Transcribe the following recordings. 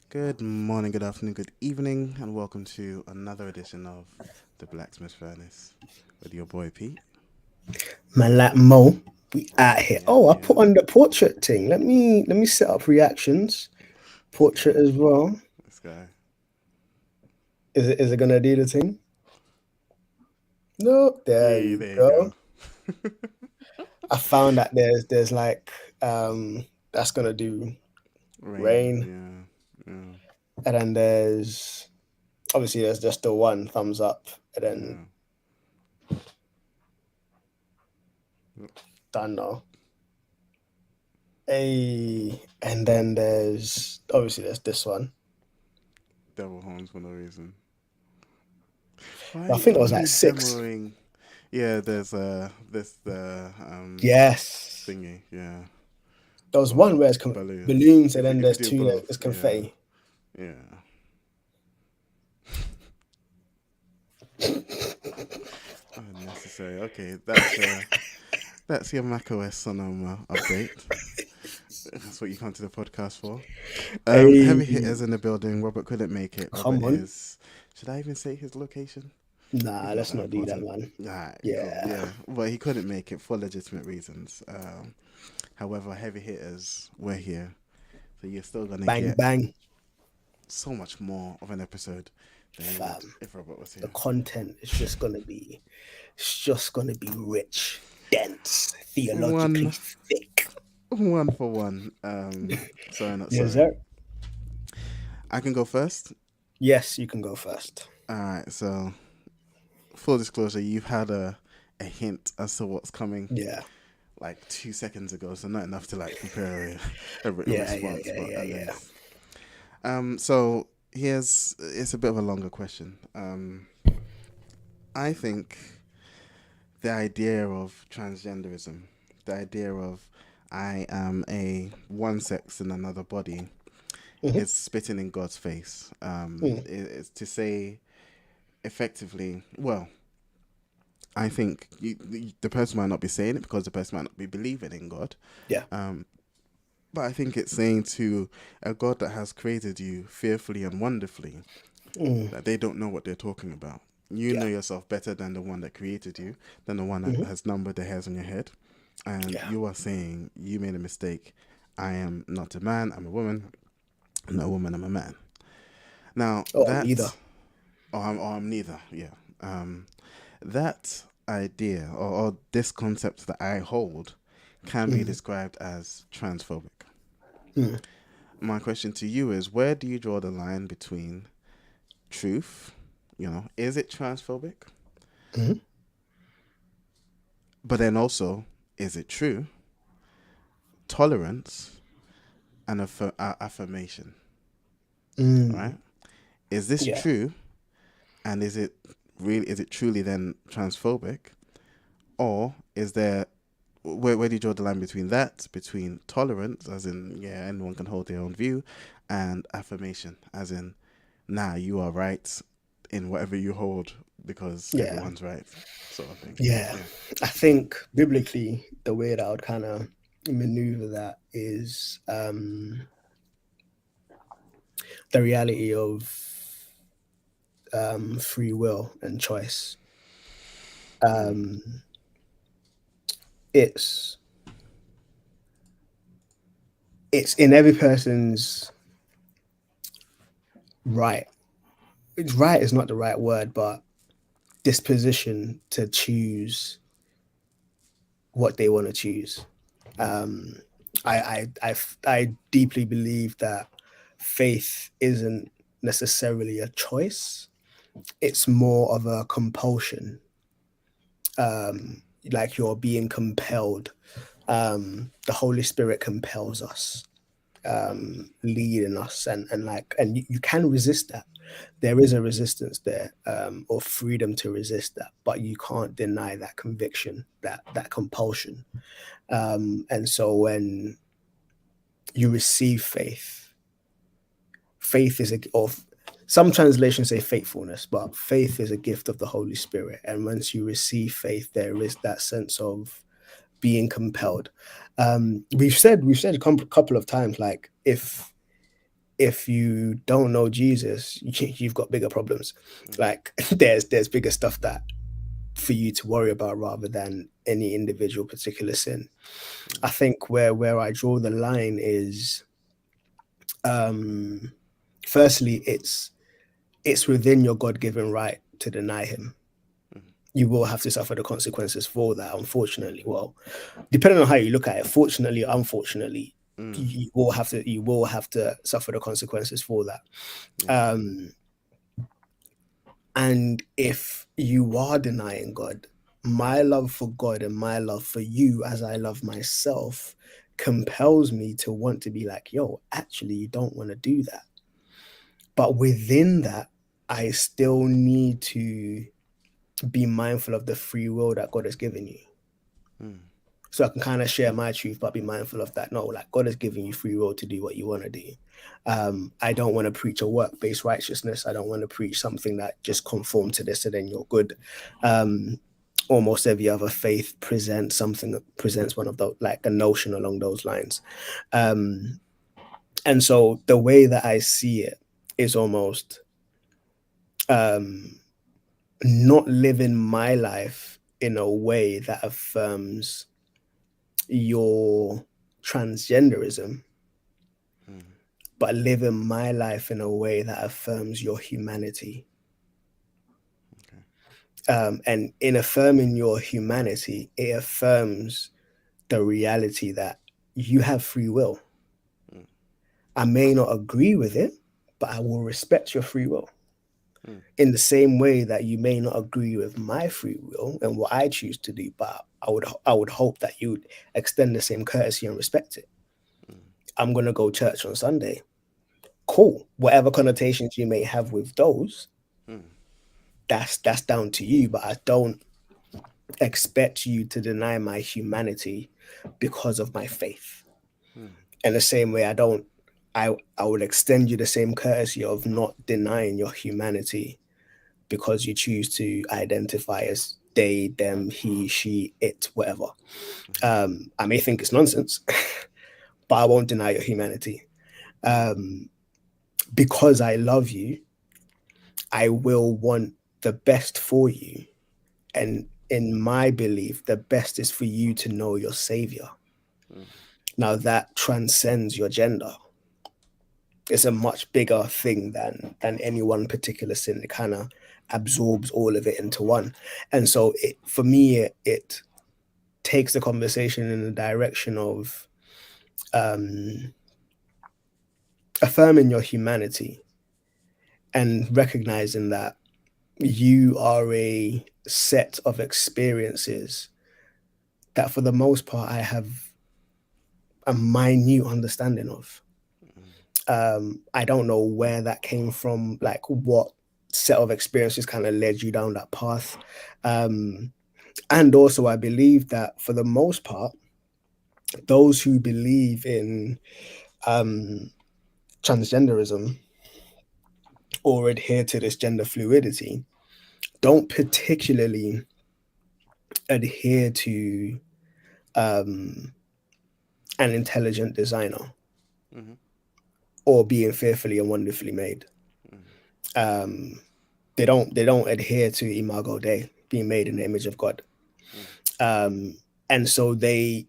Good morning, good afternoon, good evening, and welcome to another edition of the Blacksmith Furnace with your boy Pete. Man, like Mo, we out here. Yeah, Oh, I yeah. put on the portrait thing. Let me set up reactions. This Portrait guy, as well. this guy. Is it gonna do the thing? No, there Yeah, you there you go. go. I found that there's like that's gonna do Rain, rain, yeah, yeah, and then there's obviously there's just the one thumbs up, and then yeah. done now. And then there's obviously there's this one. Devil horns for no reason. I Why think that are was like you six. demoing? Yeah, there's this the Yes. thingy, yeah, There was for one where it's balloons. balloons, and then If you there's do two that both, is yeah, confetti. yeah. Unnecessary. Okay, that's your macOS Sonoma update. That's what you come to the podcast for. Hey, Heavy hitters in the building. Robert couldn't make it. Robert come on. is. Should I even say his location? Nah, It's not let's that not do that, important. man. Alright, cool. Yeah. Yeah, but he couldn't make it for legitimate reasons. However, heavy hitters were here, so you're still gonna Bang, get bang. so much more of an episode than you would Fam. if Robert was The here. content is just gonna be rich, dense, theologically One, thick. one for one. Sorry, not Yes, sorry. sir. I can go first. Yes, you can go first. All right. So, full disclosure, you've had a hint as to what's coming Yeah. like 2 seconds ago, so not enough to like prepare a written Yeah, yeah, response, yeah, but yeah, at yeah. least. So here's it's a bit of a longer question. I think the idea of transgenderism, the idea of I am a one sex in another body, Hmm. is spitting in God's face. Mm. It's to say effectively, well, I think the person might not be saying it because the person might not be believing in God. Yeah. Um, but I think it's saying to a God that has created you fearfully and wonderfully Mm. that they don't know what they're talking about. You know Yeah. yourself better than the one that created you, than the one that Hmm. has numbered the hairs on your head. And Yeah. you are saying you made a mistake. I am not a man, I'm a woman. I'm not a woman, I'm a man. Now, Oh, I'm neither. or I'm neither, yeah. That idea or this concept that I hold can be Mm. described as transphobic. Mm. My question to you is where do you draw the line between truth, is it transphobic? Mm. But then also, is it true? Tolerance and affirmation, Mm. right? Is this Yeah. true? And is it truly then transphobic? Or is there where do you draw the line between that, between tolerance, as in yeah, anyone can hold their own view, and affirmation, as in nah, you are right in whatever you hold because Yeah. everyone's right, sort of thing. Yeah. Yeah. I think biblically, the way that I would kind of maneuver that is the reality of free will and choice. Mm. Um, it's it's in every person's right. It's right is not the right word, but disposition to choose what they want to choose. Mm. Um, I deeply believe that faith isn't necessarily a choice. It's more of a compulsion, like you're being compelled. The Holy Spirit compels us, leading us, and you can resist that. There is a resistance there, or freedom to resist that, but you can't deny that conviction, that compulsion. And so when you receive faith, faith is a of some translations say faithfulness, but faith is a gift of the Holy Spirit. And once you receive faith, there is that sense of being compelled. We've said a couple of times, like if you don't know Jesus, you've got bigger problems. Mm. Like there's bigger stuff that for you to worry about rather than any individual particular sin. Mm. I think where I draw the line is, um firstly, it's within your God-given right to deny him. Mm. You will have to suffer the consequences for that, unfortunately. Well, depending on how you look at it, fortunately, unfortunately, Mm. you will have to suffer the consequences for that. Yeah. Um, and if you are denying God, my love for God and my love for you, as I love myself, compels me to want to be like, yo, actually, you don't want to do that. But within that, I still need to be mindful of the free will that God has given you. Mm. So I can kind of share my truth, but be mindful of that. No, like God has given you free will to do what you want to do. I don't want to preach a work-based righteousness. I don't want to preach something that just conform to this and then you're good. Almost every other faith presents one of those, like a notion along those lines. And so the way that I see it is almost not living my life in a way that affirms your transgenderism, Mm. but living my life in a way that affirms your humanity. Okay. And in affirming your humanity, it affirms the reality that you have free will. Mm. I may not agree with it, but I will respect your free will. Mm. In the same way that you may not agree with my free will and what I choose to do, but I would hope that you would extend the same courtesy and respect it. Mm. I'm gonna go church on Sunday. Cool. Whatever connotations you may have with those, Mm. that's down to you. But I don't expect you to deny my humanity because of my faith. Mm. In the same way, I would extend you the same courtesy of not denying your humanity because you choose to identify as they, them, he, she, it, whatever. I may think it's nonsense, but I won't deny your humanity. Because I love you, I will want the best for you. And in my belief, the best is for you to know your savior. Mm. Now that transcends your gender. It's a much bigger thing than any one particular sin. It kind of absorbs all of it into one. And so for me, it takes the conversation in the direction of affirming your humanity and recognizing that you are a set of experiences that for the most part I have a minute understanding of. I don't know where that came from, like what set of experiences kind of led you down that path. And also I believe that for the most part, those who believe in transgenderism or adhere to this gender fluidity don't particularly adhere to an intelligent designer Mm-hmm. or being fearfully and wonderfully made. Mm. They don't adhere to Imago Dei, being made in the image of God. And so they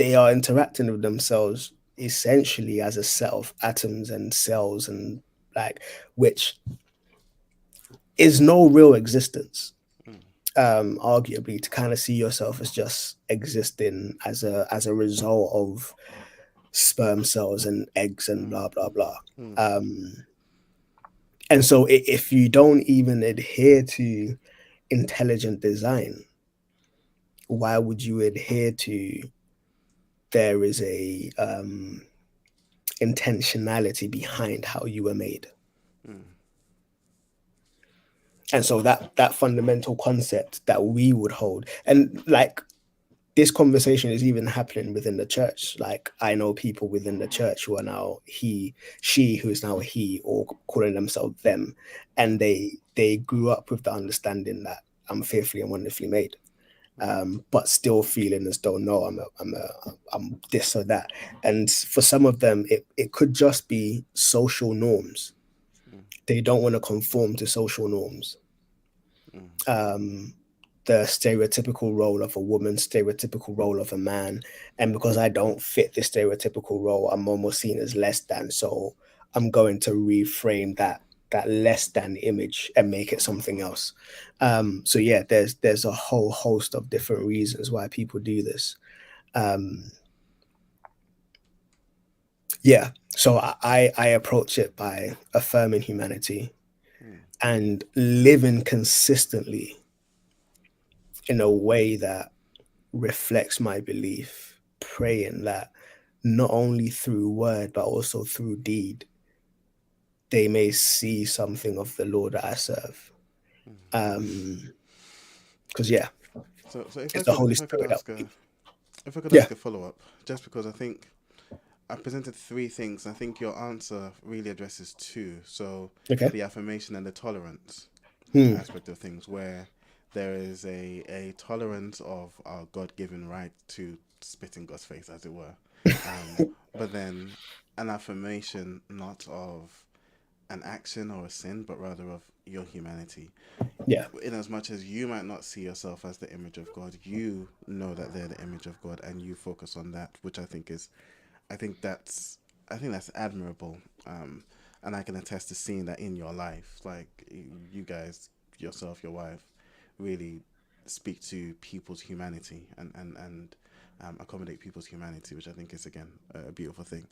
are interacting with themselves essentially as a set of atoms and cells and like, which is no real existence. Arguably, to kind of see yourself as just existing as a result of sperm cells and eggs and blah blah blah. And so if you don't even adhere to intelligent design, why would you adhere to there is a intentionality behind how you were made? And so that fundamental concept that we would hold, and like this conversation is even happening within the church. Like I know people within the church who are now she, who is now a he, or calling themselves them, and they grew up with the understanding that I'm fearfully and wonderfully made. but still feeling as though no, I'm this or that. And for some of them, it could just be social norms. Mm. They don't want to conform to social norms. Mm. The stereotypical role of a woman, stereotypical role of a man, and because I don't fit the stereotypical role, I'm almost seen as less than. So I'm going to reframe that less than image and make it something else. So yeah, there's a whole host of different reasons why people do this. Um, yeah, so I approach it by affirming humanity Mm. and living consistently in a way that reflects my belief, praying that not only through word but also through deed they may see something of the Lord that I serve. Because yeah, So it's the Holy if I could Spirit that ask a yeah. follow up, just because I think I presented three things. I think your answer really addresses two. So Okay. the affirmation and the tolerance Hmm. aspect of things, where there is a tolerance of our God given right to spit in God's face, as it were, but then an affirmation not of an action or a sin, but rather of your humanity. Yeah. In as much as you might not see yourself as the image of God, you know that they're the image of God, and you focus on that, which I think that's, I think that's admirable. And I can attest to seeing that in your life. Like you guys, yourself, your wife, really speak to people's humanity and accommodate people's humanity, which I think is again a beautiful thing.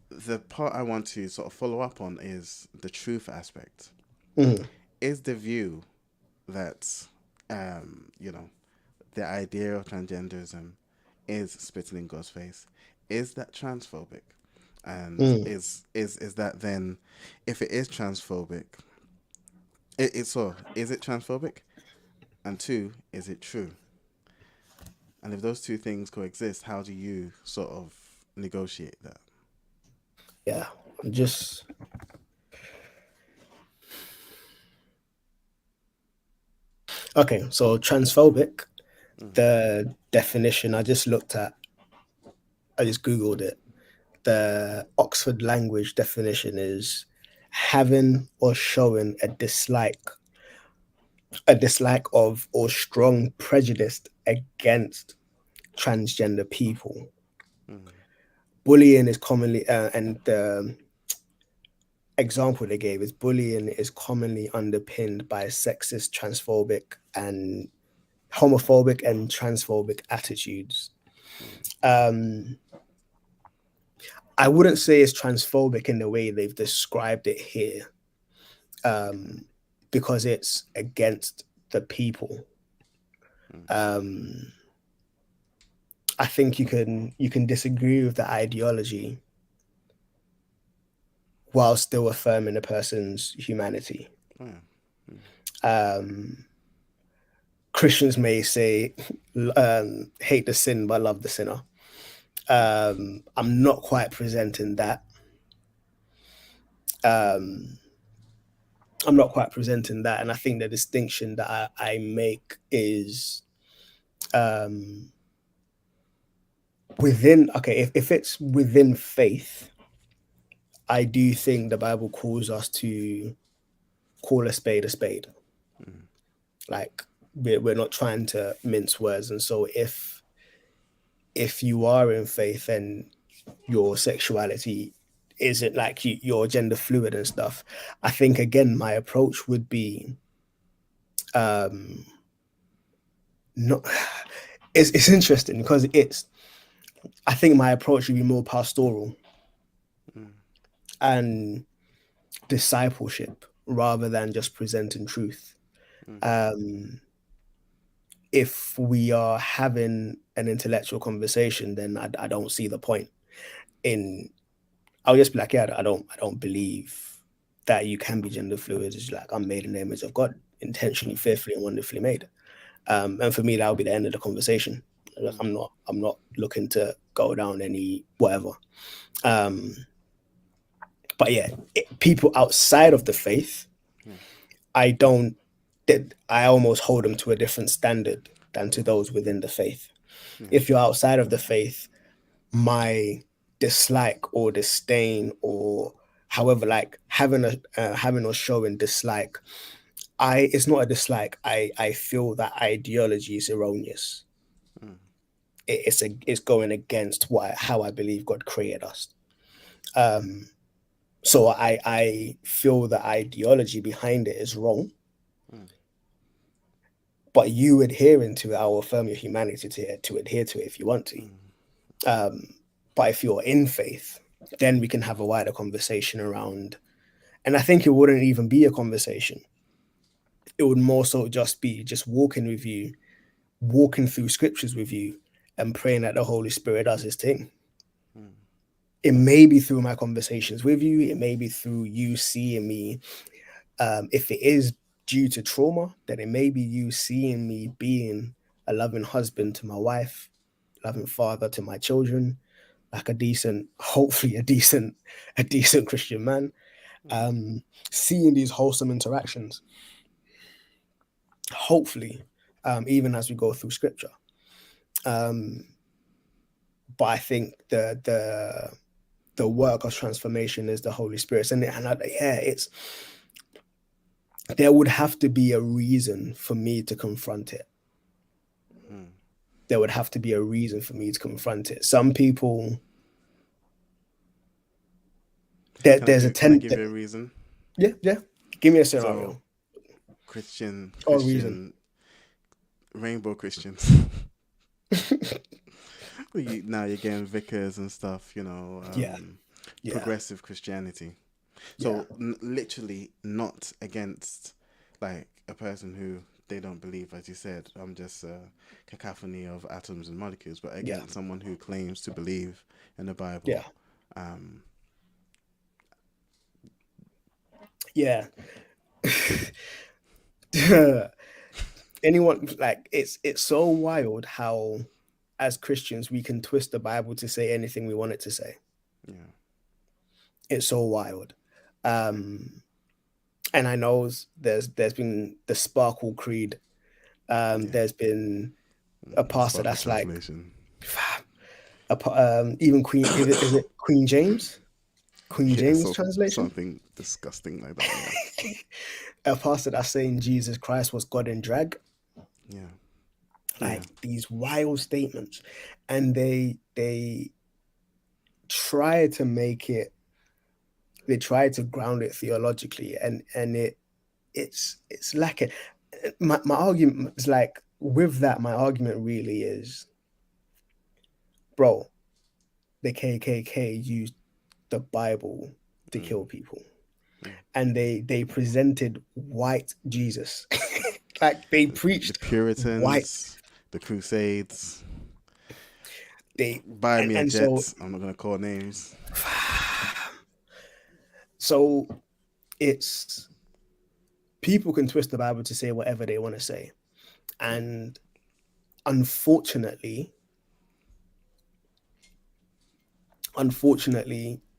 The part I want to sort of follow up on is the truth aspect. Mhm. Is the view that you know, the idea of transgenderism is spitting in God's face, is that transphobic? And Mm. is that then, if it is transphobic, it's so is it transphobic? And two, is it true? And if those two things coexist, how do you sort of negotiate that? Yeah. I'm just okay. So transphobic, Mm. the definition I just looked at, I just googled it. The Oxford language definition is having or showing a dislike of or strong prejudice against transgender people. Mm. Bullying is commonly, and the example they gave is bullying is commonly underpinned by sexist, transphobic, and homophobic and transphobic attitudes. Mm. Um, I wouldn't say it's transphobic in the way they've described it here, um, because it's against the people. Mm. Um, I think you can disagree with the ideology while still affirming a person's humanity. Oh, yeah. Mm. Um, Christians may say, hate the sin but love the sinner. I'm not quite presenting that. Um, I'm not quite presenting that, and I think the distinction that I make is um, within. Okay, if it's within faith, I do think the Bible calls us to call a spade a spade. Mm. Like we're not trying to mince words, and so if you are in faith and your sexuality isn't like you're gender fluid and stuff, I think again my approach would be um not it's interesting because it's I think my approach would be more pastoral Mm. and discipleship rather than just presenting truth. Mm. um if we are having an intellectual conversation, then I don't see the point in. I'll just be like, yeah, I don't believe that you can be gender fluid. It's like I'm made in the image of God, intentionally, fearfully, and wonderfully made. And for me, that would be the end of the conversation. Like, Mm. I'm not looking to go down any whatever. Um, but yeah, people outside of the faith, Yeah. I don't. I almost hold them to a different standard. than to those within the faith. Yeah. If you're outside of the faith, my dislike or disdain, or however, like having or showing dislike, it's not a dislike. I feel that ideology is erroneous. Mm. It's going against how I believe God created us. So I feel the ideology behind it is wrong. Mm. But you adhering to it, I will affirm your humanity to adhere to it if you want to. But if you're in faith, then we can have a wider conversation around. And I think it wouldn't even be a conversation. It would more so just be just walking with you, walking through scriptures with you, and praying that the Holy Spirit does his thing. Mm. It may be through my conversations with you. It may be through you seeing me. If it is due to trauma, then it may be you seeing me being a loving husband to my wife, loving father to my children, like hopefully a decent Christian man, seeing these wholesome interactions, hopefully, even as we go through scripture. But I think the work of transformation is the Holy Spirit, there would have to be a reason for me to confront it. There would have to be a reason for me to confront it. Some people, there's a tendency. Can I give you a reason? Yeah. Give me a scenario. So, Christian, reason. Rainbow Christians. Now you're getting vicars and stuff, progressive Christianity. So literally not against like a person who they don't believe, as you said. I'm just a cacophony of atoms and molecules, but against someone who claims to believe in the Bible. Yeah. Anyone, like, it's so wild how as Christians we can twist the Bible to say anything we want it to say. Yeah. It's so wild. And I know there's been the Sparkle Creed. There's been a pastor that's like even Queen, is it Queen James? Queen James translation? Something disgusting like that. Yeah. A pastor that's saying Jesus Christ was God in drag. Yeah. These wild statements. And they try to make it, they try to ground it theologically, and it's lacking. My argument is like, with that, my argument really is, bro, the KKK used the Bible to kill people, and they presented white Jesus. Like, they preached the Puritans, white. The Crusades. They buy me a jet. So, I'm not gonna call names. So it's, people can twist the Bible to say whatever they want to say, and unfortunately,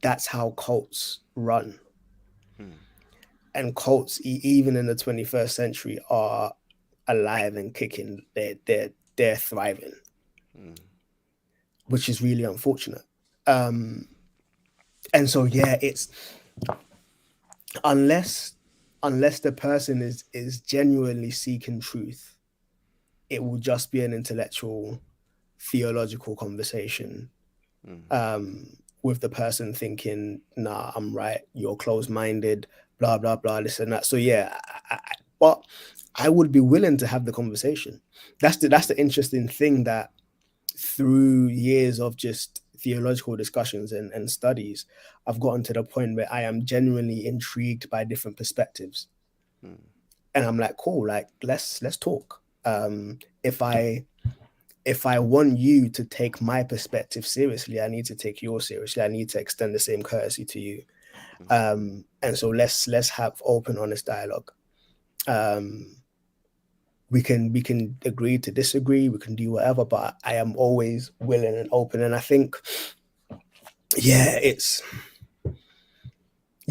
that's how cults run. And cults, even in the 21st century, are alive and kicking. They're thriving, which is really unfortunate. And so it's, unless the person is genuinely seeking truth, it will just be an intellectual, theological conversation. With the person thinking, nah, I'm right, you're closed-minded, blah, blah, blah, this and that. So but I would be willing to have the conversation. That's the interesting thing, that through years of just theological discussions and studies, I've gotten to the point where I am genuinely intrigued by different perspectives. And I'm like, cool, like, let's talk. If I want you to take my perspective seriously, I need to take yours seriously. I need to extend the same courtesy to you. And so let's have open, honest dialogue. We can agree to disagree. We can do whatever, but I am always willing and open. And I think,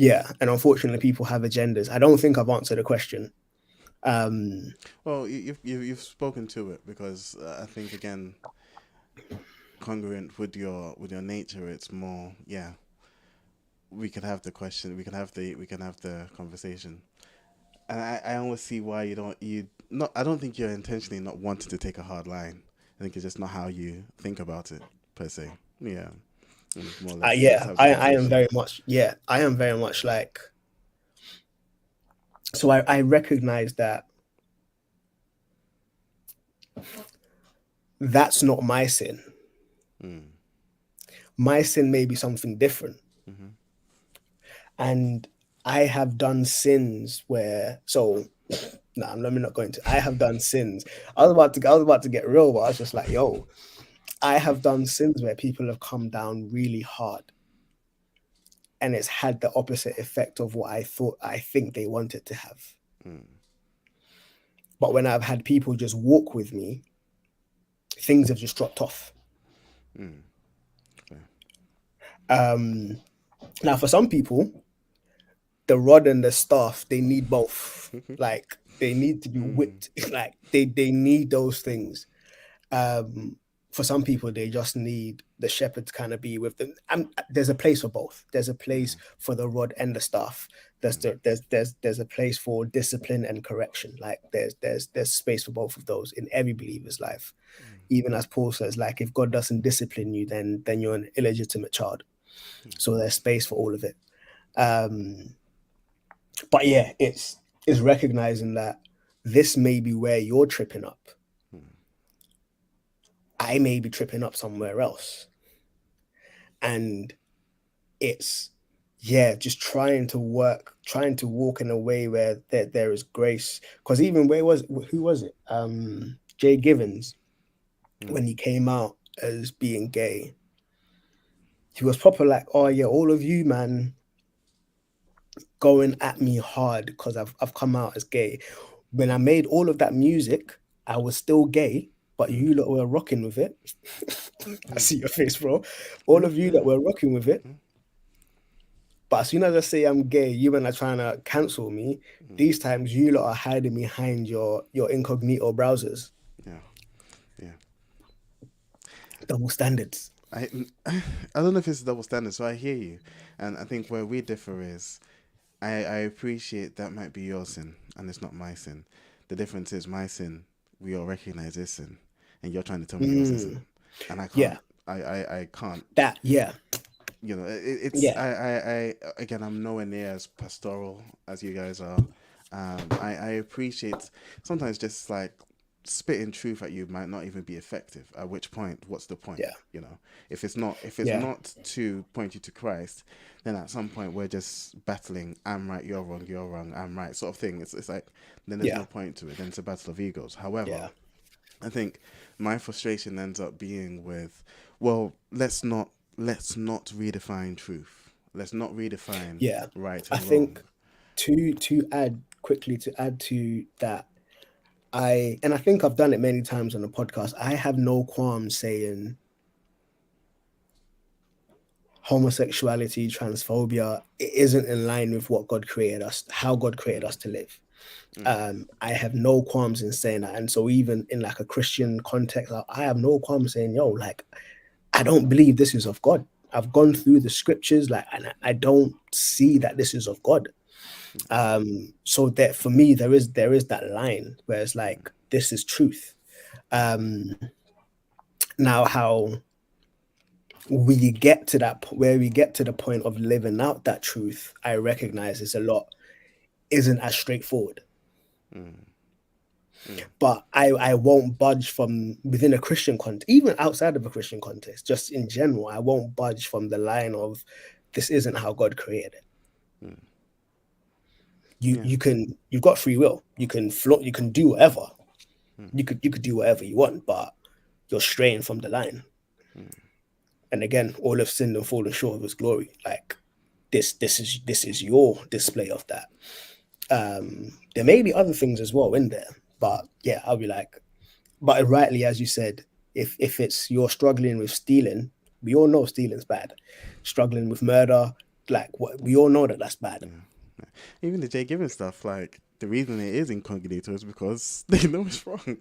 and unfortunately people have agendas. I don't think I've answered the question. Well, you've spoken to it because I think again, congruent with your nature, it's more. Yeah, we could have the question. We can have the conversation. And I almost see why you not. I don't think you're intentionally not wanting to take a hard line. I think it's just not how you think about it per se. Yeah, and it's more or less let's Yeah, have the I am conversation. very much, yeah, I am very much like, so I recognize that that's not my sin. Mm. My sin may be something different. Mm-hmm. And I have done sins where, so nah, let me not go into, I have done sins. I was about to get real, but I was just like, yo, I have done sins where people have come down really hard and it's had the opposite effect of what I think they wanted to have. Mm. But when I've had people just walk with me, things have just dropped off. Mm. Okay. Um, Now, for some people, the rod and the staff, they need both. Like they need to be Mm. whipped. Like they need those things. Um, for some people, they just need the shepherd to kind of be with them. And there's a place for both. There's a place Yeah. for the rod and the staff. Mm. There's a place for discipline and correction. Like there's space for both of those in every believer's life. Mm. Even as Paul says, like if God doesn't discipline you, then you're an illegitimate child. So there's space for all of it. Um, but yeah, it's recognizing that this may be where you're tripping up. Mm. I may be tripping up somewhere else. And it's, yeah, just trying to walk in a way where there is grace. Because even who was it? Jay Givens, Mm. when he came out as being gay, he was proper like, oh yeah, all of you, man, going at me hard because I've come out as gay. When I made all of that music, I was still gay, but Mm. you lot were rocking with it. I Mm. see your face, bro. All Yeah. of you Yeah. that were rocking with it. Mm. But as soon as I say I'm gay, you men are trying to cancel me. Mm. These times you lot are hiding behind your incognito browsers. Yeah. Yeah. Double standards. I I don't know if it's a double standard, so I hear you, and I think where we differ is I appreciate that might be your sin and it's not my sin. The difference is my sin we all recognize this sin, and you're trying to tell me yours isn't, Mm, and I can't. yeah, I can't. that, yeah, You know, it's yeah, I again I'm nowhere near as pastoral as you guys are. I appreciate sometimes just like spitting truth at you might not even be effective. At which point, what's the point? yeah, You know, if it's yeah, not to point you to Christ, then at some point we're just battling. I'm right, you're wrong, I'm right, sort of thing. It's like then there's yeah, no point to it. Then it's a battle of egos. However, yeah, I think my frustration ends up being with, well, let's not redefine truth. Let's not redefine yeah. right I and wrong. think to add quickly to add to that, and I think I've done it many times on the podcast. I have no qualms saying homosexuality, transphobia, it isn't in line with what God created us, how God created us to live. Mm. I have no qualms in saying that. And so even in like a Christian context, I have no qualms saying, yo, like, I don't believe this is of God. I've gone through the scriptures, like, and I don't see that this is of God. So that for me, there is that line where it's like, this is truth. Um, Now how we get to where we get to the point of living out that truth, I recognize is a lot isn't as straightforward. Mm. Mm. But I won't budge from within a Christian context, even outside of a Christian context, just in general, I won't budge from the line of this isn't how God created it. Mm. You Yeah. you can you've got free will. You can float, you can do whatever. Mm. You could do whatever you want, but you're straying from the line. Mm. And again, all have sinned and fallen short of his glory. Like this is your display of that. There may be other things as well in there, but yeah, I'll be like, but rightly as you said, if it's you're struggling with stealing, we all know stealing's bad. Struggling with murder, like what we all know that that's bad. Yeah. Yeah. Even the Jay Given stuff, like the reason it is incognito is because they know it's wrong.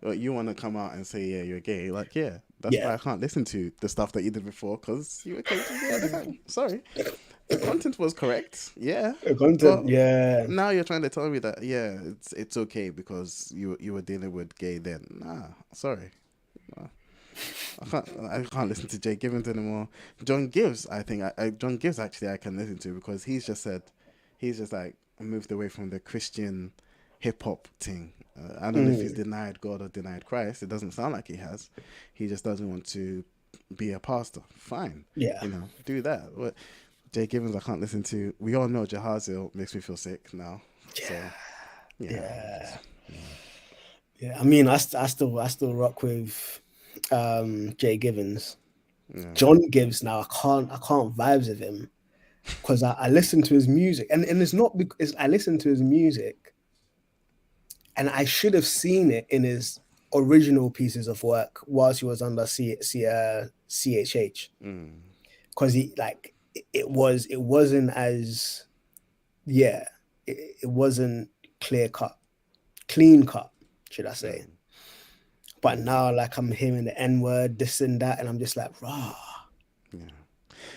Like, you want to come out and say, yeah, you're gay. Like, yeah, that's why Yeah. I can't listen to the stuff that you did before because you were occasionally gay at the time. Sorry. The content was correct. Yeah. The content, But yeah. now you're trying to tell me that, yeah, it's okay because you were dealing with gay then. Nah, sorry. Nah. I can't listen to Jay Givens anymore. John Gibbs, I think John Gibbs actually I can listen to because he's just like moved away from the Christian hip hop thing. I don't know if he's Mm, denied God or denied Christ. It doesn't sound like he has. He just doesn't want to be a pastor. Fine, yeah. do that. But Jay Givens, I can't listen to. We all know Jahaziel makes me feel sick now. So Yeah. yeah, Yeah. Yeah. I mean, I still rock with Jay Givens. yeah, John Gibbs now, I can't vibes with him because I listen to his music, and it's not because I listen to his music, and I should have seen it in his original pieces of work whilst he was under CHH, mm, because it wasn't as, yeah, it wasn't clean cut, should I say. mm, But yeah, now, like, I'm hearing the N word, this and that, and I'm just like, rah. yeah.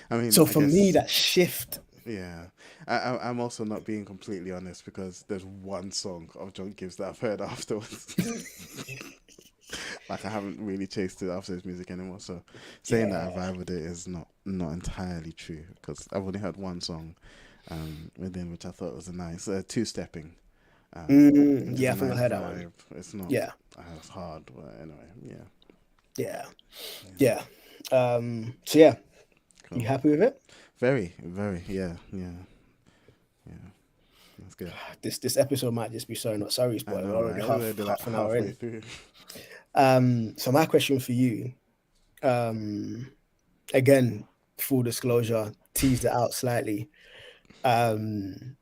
I mean, So I for me, guess. that shift. Yeah, I'm also not being completely honest because there's one song of John Gibbs that I've heard afterwards. Like I haven't really chased it after his music anymore. So saying that I Yeah. vibe with it is not entirely true because I've only heard one song, within which I thought was a nice two stepping, which is Yeah, a I think I nice heard that one. vibe. It's not Yeah, as hard, but anyway, yeah, yeah, yeah. So yeah, you cool. happy with it? Very, very, yeah, yeah, yeah. That's good. This episode might just be sorry not sorry, I but we're know, already right? We're already like half an hour halfway in. through. So my question for you, um, again, full disclosure, teased it out slightly. Um,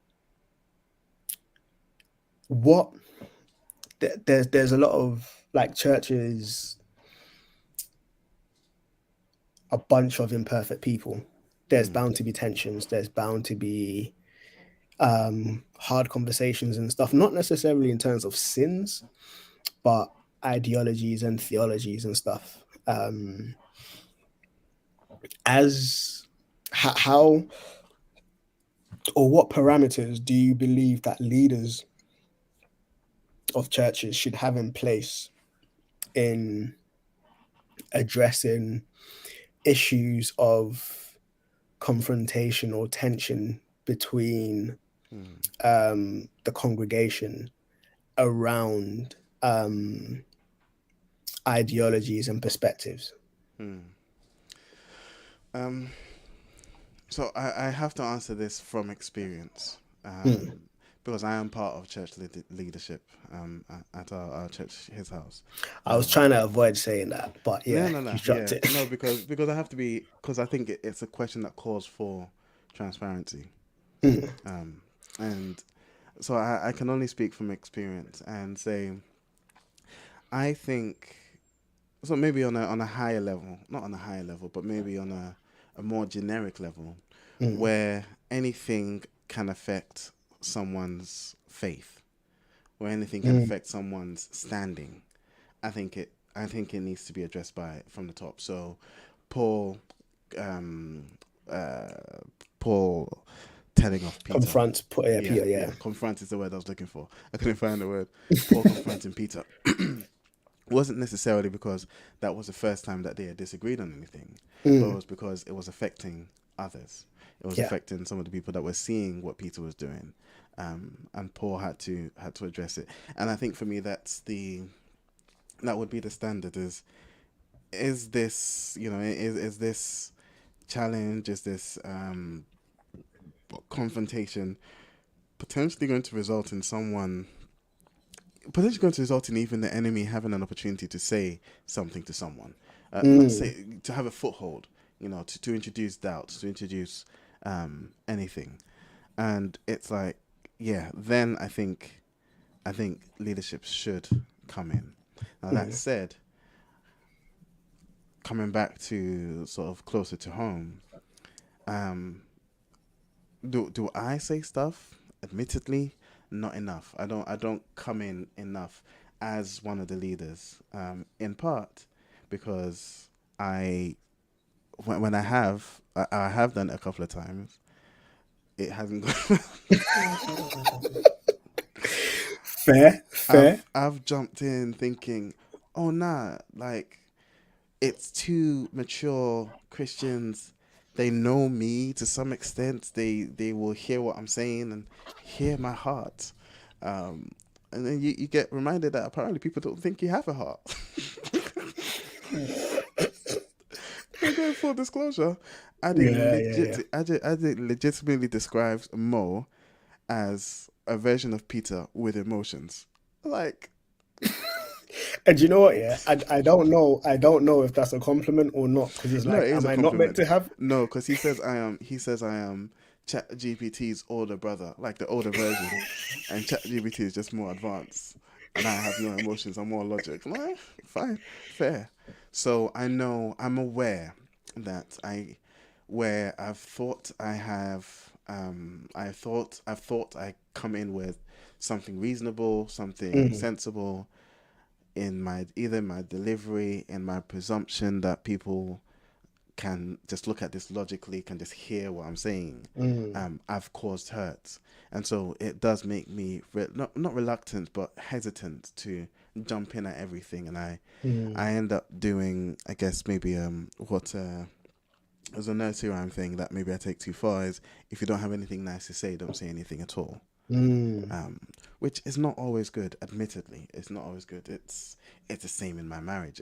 what there's a lot of like churches, a bunch of imperfect people. There's Mm, bound to be tensions. There's bound to be hard conversations and stuff. Not necessarily in terms of sins, but ideologies and theologies and stuff. As how or what parameters do you believe that leaders of churches should have in place in addressing issues of confrontation or tension between mm, the congregation around ideologies and perspectives? mm. Um, so I have to answer this from experience, Mm. because I am part of church leadership, at our church, his house. I was trying to avoid saying that, but No, yeah, no, you no, dropped yeah, it. no, because I have to be because I think it's a question that calls for transparency, Mm. and so I can only speak from experience and say I think so maybe on a higher level, not on a higher level, but maybe on a more generic level, Mm. where anything can affect someone's faith, where anything can Mm. affect someone's standing. I think it needs to be addressed by from the top. So Paul um uh Paul telling off Peter. Confront, put yeah, Yeah, Peter, yeah. yeah. Confront is the word I was looking for. I couldn't find the word. Paul confronting Peter. Wasn't necessarily because that was the first time that they had disagreed on anything, but it Mm. was because it was affecting others. It was Yeah. affecting some of the people that were seeing what Peter was doing, and Paul had to address it. And I think for me, that would be the standard. Is this is this challenge, is this confrontation potentially going to result in someone potentially going to result in even the enemy having an opportunity to say something to someone, not Mm. say to have a foothold, to introduce doubts, to introduce anything, and it's like, yeah, then I think leadership should come in. Now that Mm. said, coming back to sort of closer to home, um, do I say stuff? Admittedly, not enough. I don't come in enough as one of the leaders. In part because I when I have done it a couple of times, it hasn't gone. Fair, fair. I've jumped in thinking, oh nah, like it's too mature Christians. They know me to some extent. They will hear what I'm saying and hear my heart. Um, and then you get reminded that apparently people don't think you have a heart. Okay, full disclosure, Yeah, yeah, yeah. I did legitimately describes Mo as a version of Peter with emotions. Like, And you know what? Yeah, I don't know. I don't know if that's a compliment or not. Because it's no, like, it is am a I not meant compliment. to have? No, because he says I am. He says I am Chat GPT's older brother, like the older version, and Chat GPT is just more advanced, and I have no emotions. I'm more logic. I'm like, fine, fair. So I know I'm aware that where I've thought I have, I've thought I come in with something reasonable, something Mm, sensible in my either my delivery and my presumption that people can just look at this logically, can just hear what I'm saying. mm, I've caused hurt, and so it does make me not reluctant but hesitant to jump in at everything, and I mm, end up doing, I guess maybe what as a nursery rhyme thing that maybe I take too far is, if you don't have anything nice to say, don't say anything at all. mm, Um, which is not always good. Admittedly, it's not always good. It's the same in my marriage.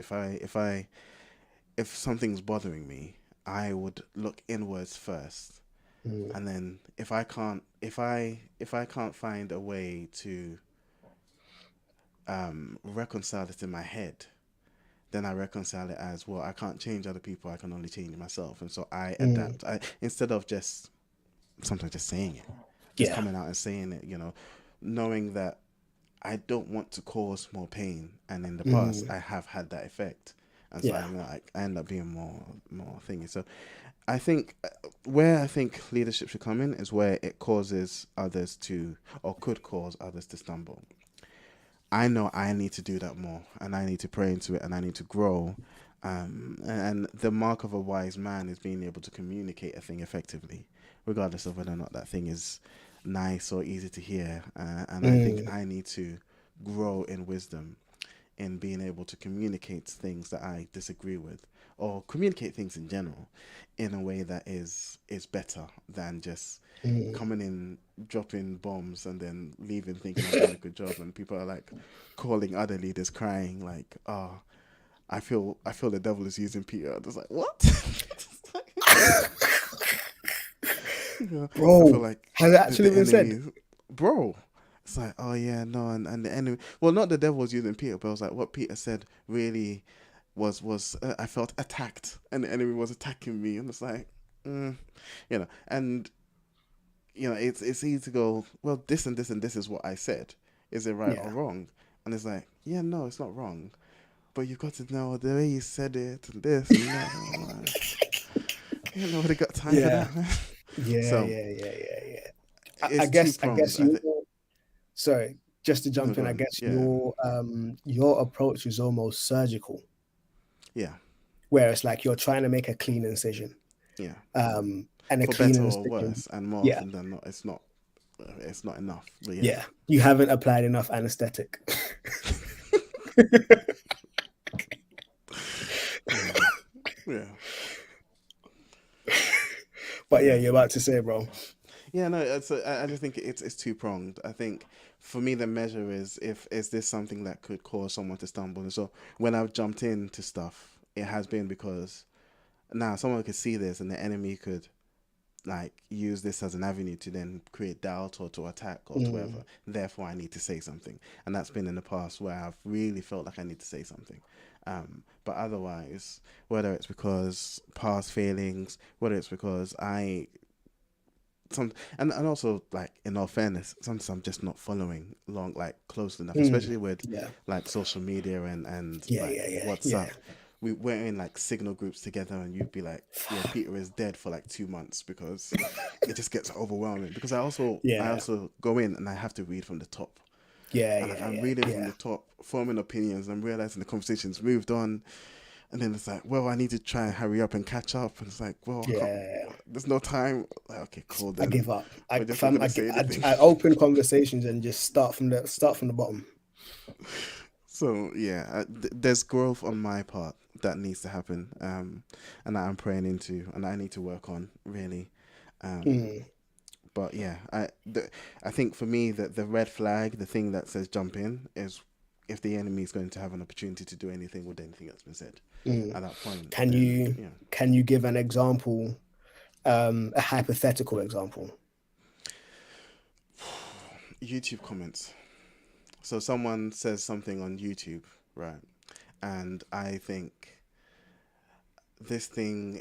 If something's bothering me, I would look inwards first, mm, and then if I can't find a way to reconcile it in my head, then I reconcile it as, well, I can't change other people. I can only change myself, and so I mm. adapt. I Instead of just sometimes just saying it, just Yeah, coming out and saying it, knowing that I don't want to cause more pain, and in the past mm, I have had that effect, and so yeah. I end up being more thingy. So I think where I think leadership should come in is where it causes others to, or could cause others to stumble. I know I need to do that more, and I need to pray into it, and I need to grow. And the mark of a wise man is being able to communicate a thing effectively, regardless of whether or not that thing is nice or easy to hear. And I think Mm, I need to grow in wisdom in being able to communicate things that I disagree with, or communicate things in general, in a way that is better than just mm. coming in, dropping bombs, and then leaving thinking I'm doing a good job, and people are like calling other leaders, crying like, "Oh, I feel the devil is using Peter." It's like, what? I feel Bro, like has it the, actually the been said? enemy, bro. It's like, oh yeah, no, and the enemy. Well, not the devil was using Peter, but it was like what Peter said really was I felt attacked, and the enemy was attacking me, and it's like, and it's easy to go, well, this and this and this is what I said. Is it right or Yeah, wrong? And it's like, yeah, no, it's not wrong, but you've got to know the way you said it and this and that. And I'm like, yeah, nobody got time for yeah, that, man. yeah, So yeah, yeah, yeah, yeah. I it's two guess, I pronged. guess I you. think. Sorry, just to No, jump go in. I on. guess Yeah, your approach is almost surgical, yeah, where it's like you're trying to make a clean incision, yeah. and a For clean better or incision. worse, and more Yeah, often than not, it's not enough. But yeah, yeah. You haven't applied enough anesthetic. yeah, yeah, But yeah, yeah. you're about to say, bro. Yeah, no, I just think it's two pronged. I think for me the measure is is this something that could cause someone to stumble? And so when I've jumped into stuff, it has been because now someone could see this, and the enemy could like use this as an avenue to then create doubt or to attack or to Mm, whatever. Therefore, I need to say something, and that's been in the past where I've really felt like I need to say something. But otherwise, whether it's because past failings, whether it's because I some and also like in all fairness, sometimes I'm just not following along like close enough, mm. especially with Yeah, like social media and yeah, like yeah, yeah, WhatsApp. yeah. we were in like signal groups together, and you'd be like, "Yeah, Peter is dead for like 2 months," because it just gets overwhelming. Because I Yeah, also go in and I have to read from the top, yeah, and like yeah, I'm yeah, reading from yeah, the top, forming opinions. And I'm realizing the conversation's moved on, and then it's like, well, I need to try and hurry up and catch up. And it's like, well, I can't. yeah. There's no time. Like, okay, cool. I Then give up. we're just not gonna say anything. I open conversations and just start from the bottom. So yeah, there's growth on my part that needs to happen, and that I'm praying into, and I need to work on really. Um, Mm, but yeah, I think for me that the red flag, the thing that says jump in, is if the enemy is going to have an opportunity to do anything with anything that's been said. mm. At that point, Can then you yeah, can you give an example, a hypothetical example? YouTube comments. So someone says something on YouTube, right? And I think this thing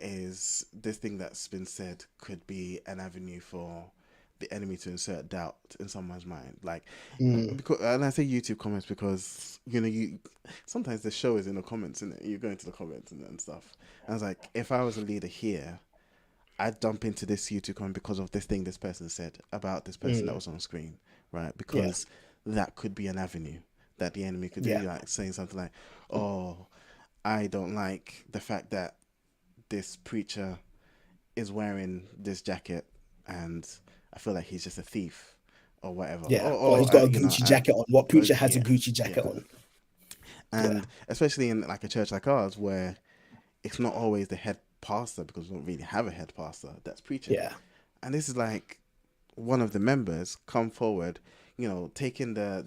that's been said could be an avenue for the enemy to insert doubt in someone's mind. Like, Mm, because, and I say YouTube comments because you sometimes the show is in the comments, and you go into the comments and stuff. And I was like, if I was a leader here, I'd dump into this YouTube comment because of this thing this person said about this person that mm. was on screen, right? Yeah, Because that could be an avenue that the enemy could do, yeah, like saying something like, "Oh, I don't like the fact that this preacher is wearing this jacket, and I feel like he's just a thief, or whatever." yeah. Or he's got a Gucci jacket on. What preacher has a Yeah, Gucci yeah, jacket on? Yeah, and especially in like a church like ours where it's not always the head pastor, because we don't really have a head pastor that's preaching, yeah, and this is like one of the members come forward, taking the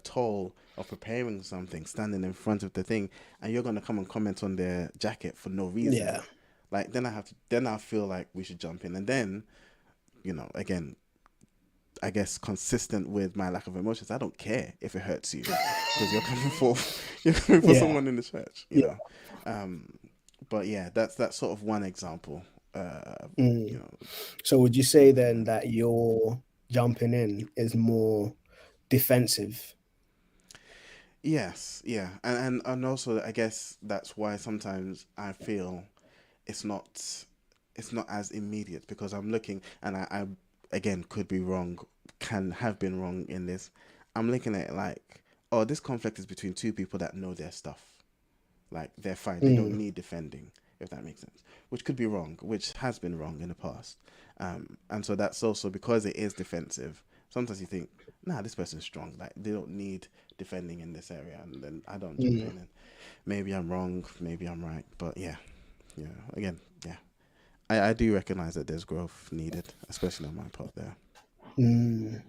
toll of preparing something, standing in front of the thing, and you're gonna come and comment on their jacket for no reason. yeah. Like then I feel like we should jump in, and then again, I guess consistent with my lack of emotions, I don't care if it hurts you, because you're coming for you're coming for Yeah, someone in the church, yeah. Um, but yeah, that's sort of one example. You Mm. know, So would you say then that your jumping in is more defensive? yes, yeah, and also I guess that's why sometimes I feel it's not it's not as immediate, because I'm looking, and I again could be wrong, can have been wrong in this. I'm looking at it like, oh, this conflict is between two people that know their stuff. Like they're fine. They don't Mm, need defending, if that makes sense. Which could be wrong, which has been wrong in the past. And so that's also because it is defensive. Sometimes you think, nah, this person's strong. Like they don't need defending in this area, and then I don't jump mm, in. And maybe I'm wrong, maybe I'm right. But yeah, yeah. Again, yeah. I do recognize that there's growth needed, especially on my part there. mm.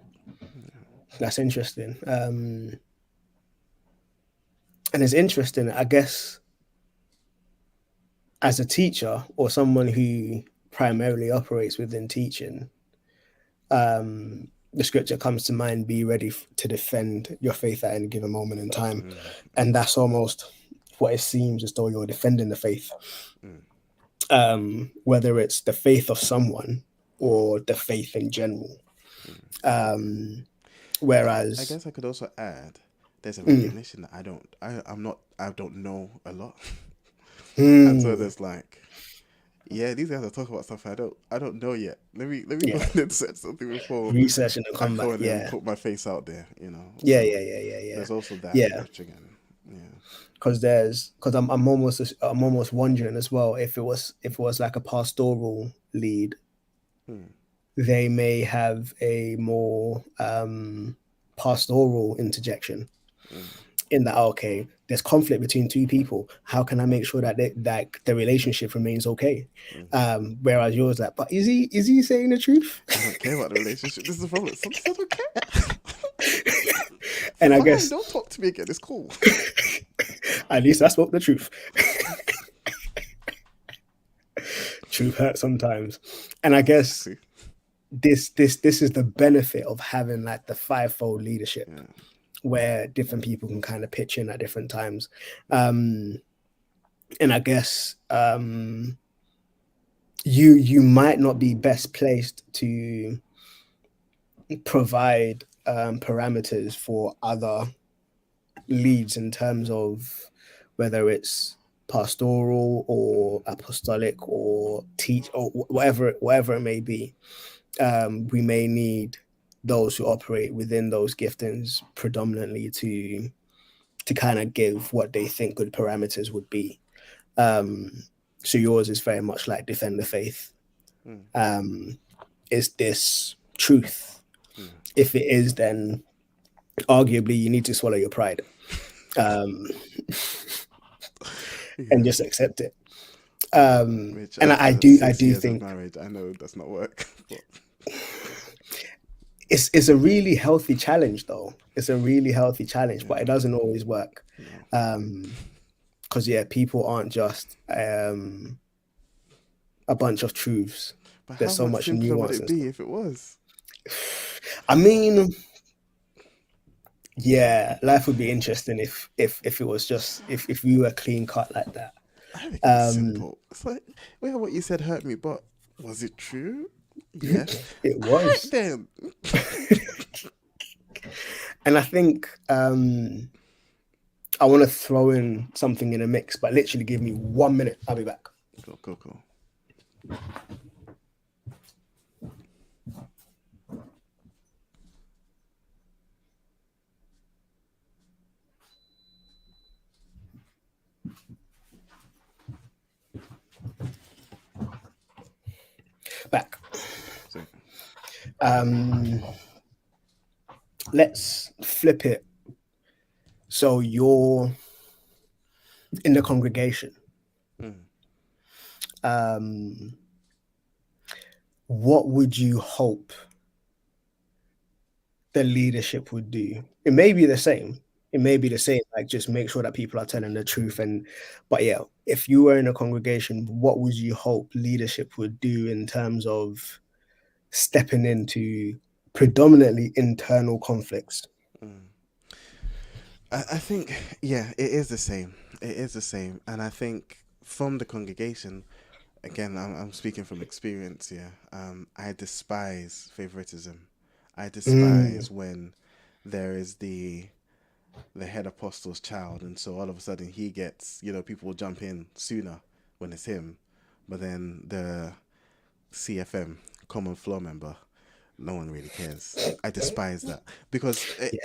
That's interesting. And it's interesting, I guess, as a teacher or someone who primarily operates within teaching, the scripture comes to mind: "Be ready to defend your faith at any given moment in time," Mm, and that's almost what it seems as though you're defending the faith, mm. whether it's the faith of someone or the faith in general. Um, I whereas, guess I could also add, there's a mm, recognition that I don't know a lot, and so mm, there's like, yeah, these guys are talking about stuff I don't know yet. Let me go yeah, ahead and set something before research and the I combat, go in and yeah, put my face out there. yeah, yeah, So yeah, yeah, yeah, there's also that, yeah. which again, yeah. Because I'm almost wondering as well if it was like a pastoral lead, Hmm. they may have a more pastoral interjection Mm. in that, okay, there's conflict between two people, how can I make sure that that the relationship remains okay? Mm. Whereas yours, like, but is he saying the truth? I don't care about the relationship. This is the problem. Sometimes I don't care. And I Fine, guess don't talk to me again. It's cool. at least I spoke the truth. Truth hurts sometimes. And I guess Exactly. this is the benefit of having like the fivefold leadership, Yeah. where different people can kind of pitch in at different times. um and I guess you might not be best placed to provide parameters for other leads in terms of whether it's pastoral or apostolic or teach or whatever it may be. We may need those who operate within those giftings predominantly to kind of give what they think good parameters would be. So yours is very much like defend the faith. Is this truth? If it is, then arguably you need to swallow your pride and just accept it. Which And I after do 6 years think of marriage, I know it does not work. But it's a really healthy challenge, though. It's a really healthy challenge, but it doesn't always work. Because people aren't just a bunch of truths. but There's how so much much simpler would nuance it and be stuff. if it was? I mean, yeah, life would be interesting if it was just if we were clean cut like that. I think it's simple. It's like, well, what you said hurt me, but was it true? Yes. It All right was. then. And I think I want to throw in something in a mix, but literally give me 1 minute. I'll be back. Cool. Back. So, Let's flip it. So you're in the congregation. What would you hope the leadership would do? It may be the same. Like just make sure that people are telling the truth. But yeah, if you were in a congregation, what would you hope leadership would do in terms of stepping into predominantly internal conflicts? I think, yeah, it is the same. It is the same. And I think from the congregation, again, I'm speaking from experience here. I despise favoritism. I despise when there is the head apostle's child, and so all of a sudden he gets, people will jump in sooner when it's him, but then the CFM, common floor member, no one really cares. I despise that because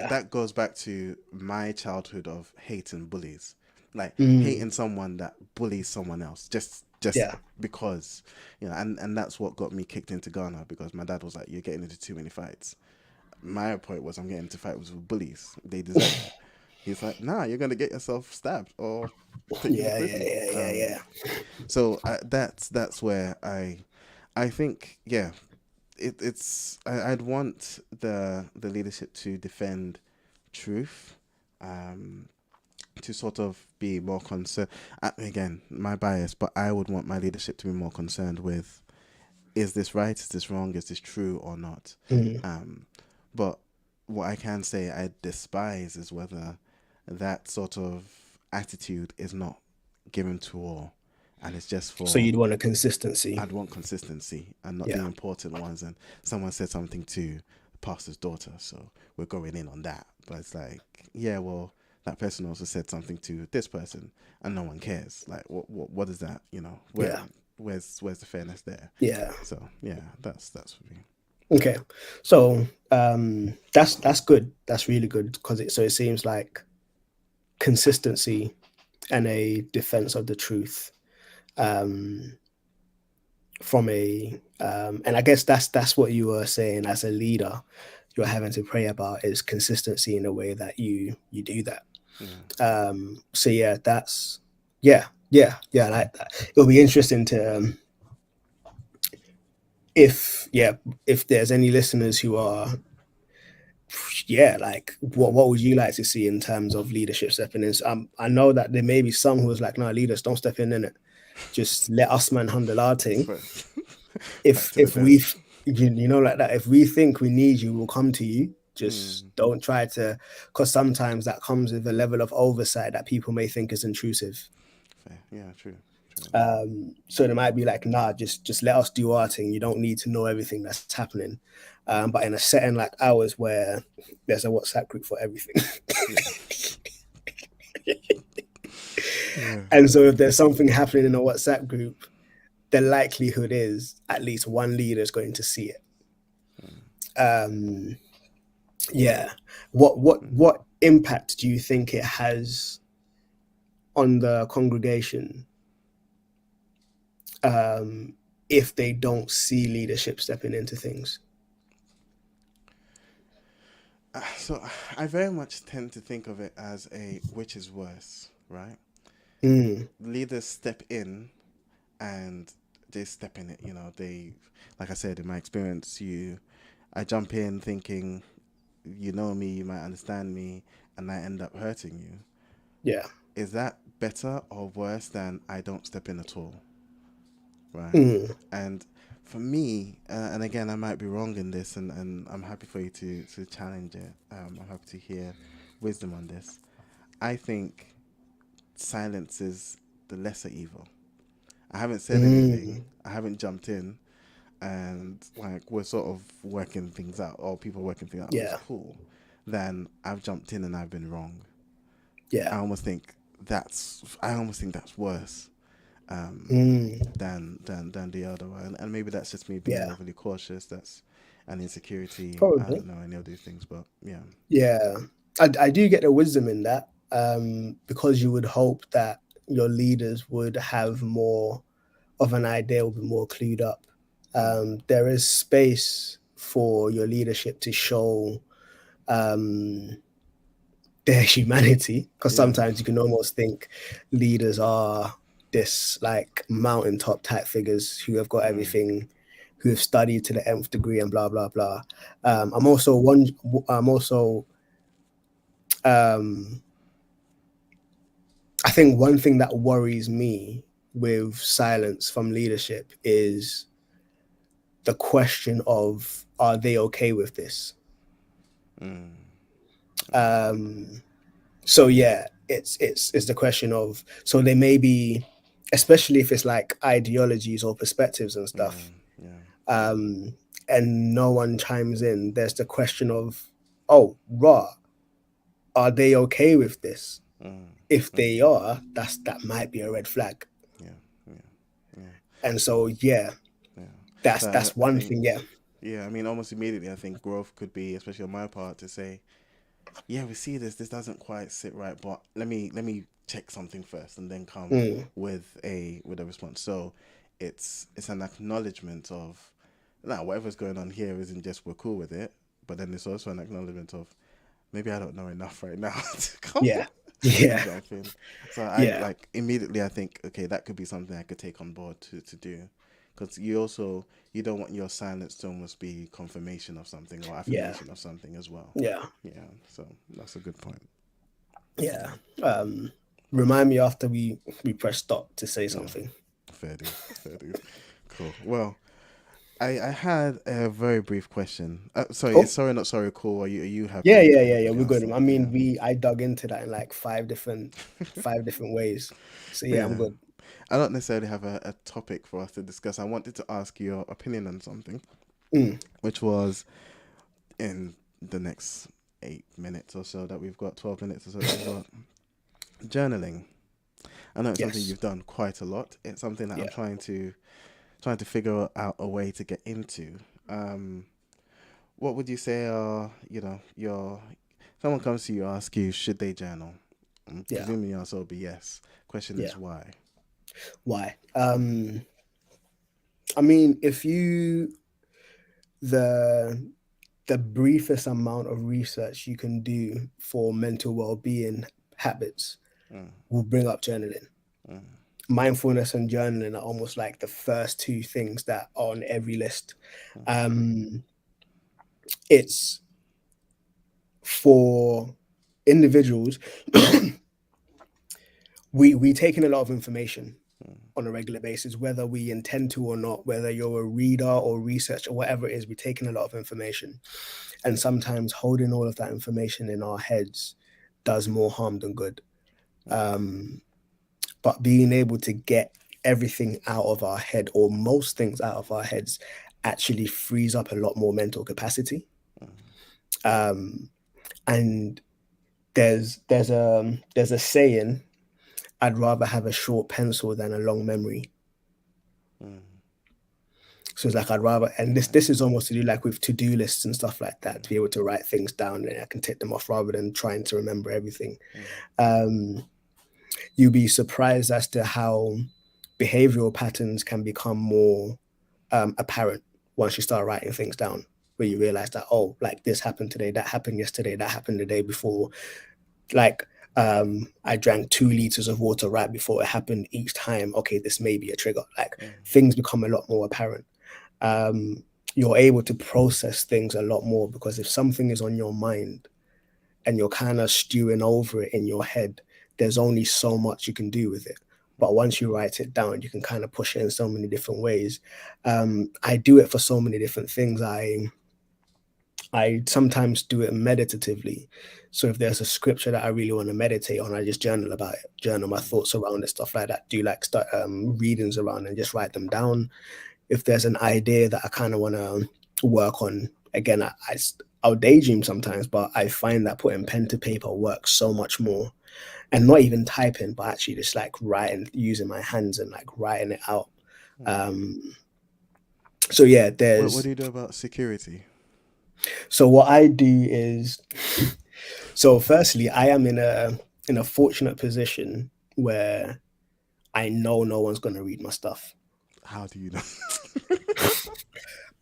that goes back to my childhood of hating bullies, like hating someone that bullies someone else just because, and that's what got me kicked into Ghana, because my dad was like, you're getting into too many fights. My point was, I'm getting into fights with bullies. They deserve it. He's like, nah, you're gonna get yourself stabbed or put you in prison. So that's where I think, I'd want the leadership to defend truth, to sort of be more concerned. Again, my bias, but I would want my leadership to be more concerned with, is this right? Is this wrong? Is this true or not? But what I can say I despise is whether that sort of attitude is not given to all, and it's just for. So you'd want a consistency. I'd want consistency and not the important ones. And someone said something to the pastor's daughter, so we're going in on that. But it's like, yeah, well, that person also said something to this person, and no one cares. Like, what is that? Where's the fairness there? Yeah. So yeah, that's for me. Okay, so that's good. That's really good, because it seems like consistency and a defense of the truth from a and I guess that's what you were saying as a leader. You're having to pray about is consistency in the way that you do that. So yeah, that's I like that. It'll be interesting to if there's any listeners who are like what would you like to see in terms of leadership stepping in? I know that there may be some who's like, no, leaders don't step in it, just let us man handle our thing. if we like that, if we think we need you, we'll come to you. Just don't try to, because sometimes that comes with a level of oversight that people may think is intrusive. Yeah, true. So they might be like, nah, just let us do our thing. You don't need to know everything that's happening. But in a setting like ours where there's a WhatsApp group for everything, Yeah. And so if there's something happening in a WhatsApp group, the likelihood is at least one leader is going to see it. Um, yeah. What impact do you think it has on the congregation if they don't see leadership stepping into things? So I very much tend to think of it as a which is worse, right? Mm, Leaders step in and they step in it. Like I said, in my experience, I jump in thinking, you know me, you might understand me, and I end up hurting you. yeah. Is that better or worse than I don't step in at all? Right. Mm, And for me, and again, I might be wrong in this, and I'm happy for you to challenge it. I'm happy to hear wisdom on this. I think silence is the lesser evil. I haven't said anything. mm, I haven't jumped in, and like we're sort of working things out, or people working things out. It's yeah. cool. Then I've jumped in and I've been wrong. Yeah. I almost think that's worse Mm, than the other one. And maybe that's just me being yeah. overly cautious. That's an insecurity. I Probably. don't know any of these things, but yeah. Yeah. I do get the wisdom in that, because you would hope that your leaders would have more of an idea, will be more clued up. There is space for your leadership to show um, their humanity, because Yeah. sometimes you can almost think leaders are this like mountaintop type figures who have got Mm, everything, who have studied to the nth degree and blah blah blah. I'm also one. I'm also. Um, I think one thing that worries me with silence from leadership is the question of are they okay with this? mm, Um, so yeah, it's the question of, so they may be, especially if it's like ideologies or perspectives and yeah. stuff, Yeah. um, and no one chimes in. There's the question of, oh, raw, are they okay with this? Mm, If mm, they are, that might be a red flag. yeah. Yeah. Yeah. And so yeah, Yeah. that's So that's I one think, thing. Yeah, yeah, I mean, almost immediately, I think growth could be, especially on my part, to say, yeah, we see this. This doesn't quite sit right, but let me check something first, and then come mm, with a response. So it's an acknowledgement of, now whatever's going on here isn't just we're cool with it, but then it's also an acknowledgement of maybe I don't know enough right now to come yeah, and yeah, jump in. So I yeah, like immediately I think, okay, that could be something I could take on board to do, because you don't want your silence to almost be confirmation of something or yeah, affirmation of something as well. yeah, Yeah, so that's a good point. yeah. Remind me after we press stop to say Yeah, something. fair dues, fair dues. Cool. Well, I had a very brief question. Sorry, it's Oh, sorry not sorry. Cool. Are you yeah, happy yeah, yeah, yeah. with the We're good. answer? I Yeah. mean, I dug into that in like five different ways. So yeah, I'm Yeah. good. I don't necessarily have a topic for us to discuss. I wanted to ask your opinion on something, Mm, which was in the next 8 minutes or so that we've got, 12 minutes or so that we've got, journaling. I know it's something yes. you've done quite a lot. It's something that I'm Yeah. trying to figure out a way to get into. Um, what would you say are, your someone comes to you, ask you, should they journal? Yeah. Presuming the answer will be yes. Question Yeah. is why. Why? I mean, if you the the briefest amount of research you can do for mental well-being habits Mm, will bring up journaling. mm, Mindfulness and journaling are almost like the first two things that are on every list. mm, Um, it's for individuals. We take in a lot of information mm, on a regular basis, whether we intend to or not, whether you're a reader or researcher, whatever it is, we take in a lot of information. And sometimes holding all of that information in our heads does more harm than good. mm, Um, but being able to get everything out of our head, or most things out of our heads, actually frees up a lot more mental capacity. mm, Um, and there's a saying, I'd rather have a short pencil than a long memory. So it's like I'd rather, and this is almost to do like with to-do lists and stuff like that, to be able to write things down and I can tick them off rather than trying to remember everything. You'd be surprised as to how behavioral patterns can become more apparent once you start writing things down, where you realize that, oh, like this happened today, that happened yesterday, that happened the day before. Like I drank 2 liters of water right before it happened each time. Okay, this may be a trigger. Like things become a lot more apparent. You're able to process things a lot more, because if something is on your mind and you're kind of stewing over it in your head, there's only so much you can do with it. But once you write it down, you can kind of push it in so many different ways. I do it for so many different things. I sometimes do it meditatively. So if there's a scripture that I really want to meditate on, I just journal about it, journal my thoughts around it, stuff like that. Do like start readings around and just write them down. If there's an idea that I kind of want to work on, again, I'll daydream sometimes, but I find that putting pen to paper works so much more. And not even typing, but actually just like writing, using my hands and like writing it out. So yeah, What there's. do you do about security? So what I do is, so firstly, I am in a fortunate position where I know no one's gonna read my stuff, How do you know?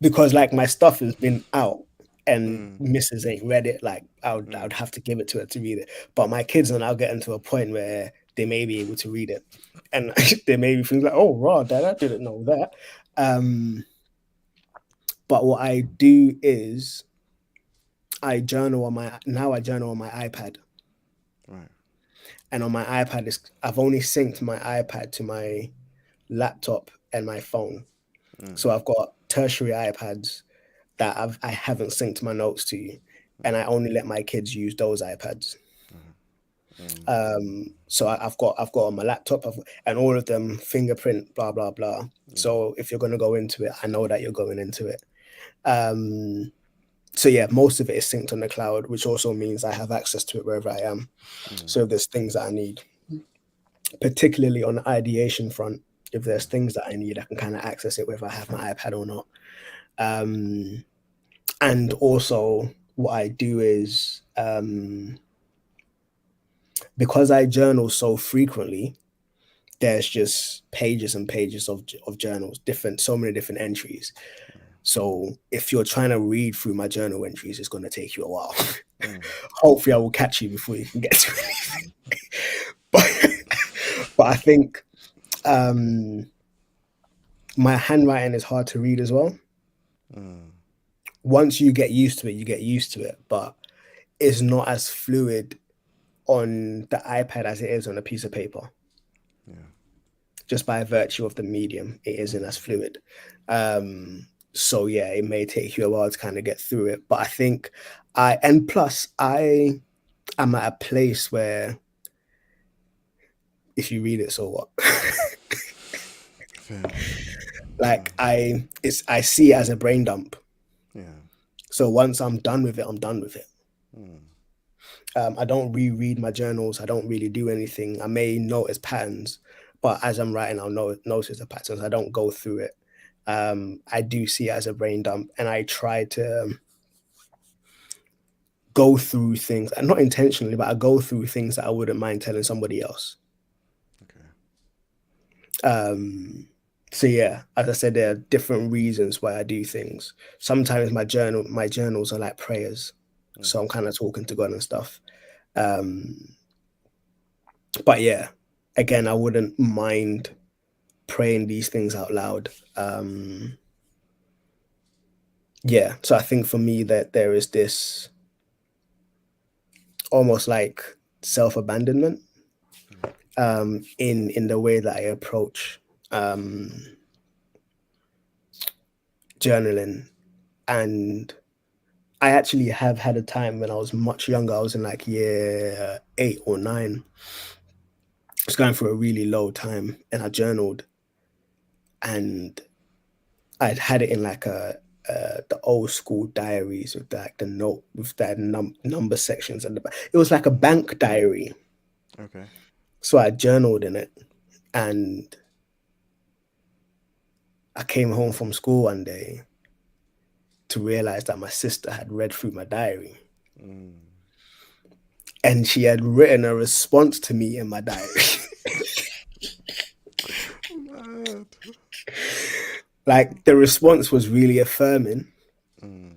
because like my stuff has been out and Mrs. ain't read it. Like I would have to give it to her to read it. But my kids are now getting to a point where they may be able to read it, and they may be things like, "Oh, raw, Dad, I didn't know that." But what I do is I journal on my iPad. Right. And on my iPad, I've only synced my iPad to my laptop and my phone. So I've got tertiary iPads that I haven't synced my notes to, and I only let my kids use those iPads. So I've got on my laptop, and all of them fingerprint, blah blah blah. So if you're going to go into it, I know that you're going into it. So yeah, most of it is synced on the cloud, which also means I have access to it wherever I am. So if there's things that I need, particularly on the ideation front, if there's things that I need, I can kind of access it whether I have my iPad or not. And also what I do is, because I journal so frequently, there's just pages and pages of journals, so many different entries. So if you're trying to read through my journal entries, it's going to take you a while. Hopefully I will catch you before you can get to anything. But I think my handwriting is hard to read as well. Once you get used to it, you get used to it, but it's not as fluid on the iPad as it is on a piece of paper. Just by virtue of the medium, it isn't as fluid. So yeah, it may take you a while to kind of get through it. But I think plus I am at a place where if you read it, so what? Like I see it as a brain dump. So once I'm done with it, I'm done with it. I don't reread my journals. I don't really do anything. I may notice patterns, but as I'm writing, I'll notice the patterns. I don't go through it. I do see it as a brain dump, and I try to go through things, and not intentionally, but I go through things that I wouldn't mind telling somebody else. So yeah, as I said, there are different reasons why I do things. Sometimes my journals are like prayers. So I'm kind of talking to God and stuff. But yeah, again, I wouldn't mind praying these things out loud. Yeah, so I think for me that there is this almost like self-abandonment in the way that I approach journaling. And I actually have had a time when I was much younger. I was in like year 8 or 9. I was going through a really low time, and I journaled, and I'd had it in like the old school diaries with like the note with that number sections at the back. It was like a bank diary. Okay. So I journaled in it, and I came home from school one day to realize that my sister had read through my diary, Mm. and she had written a response to me in my diary. Mad. Like, the response was really affirming, Mm.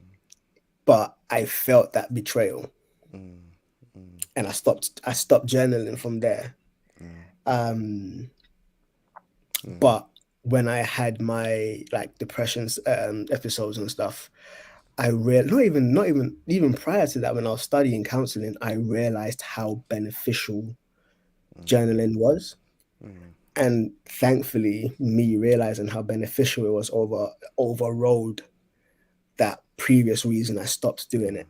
but I felt that betrayal, Mm. Mm. and I stopped journaling from there. Mm. Um, Mm. but when I had my like depression episodes and stuff, I real not even prior to that, when I was studying counseling, I realized how beneficial Mm. journaling was. Mm. And thankfully, me realizing how beneficial it was overrode that previous reason I stopped doing Mm. it.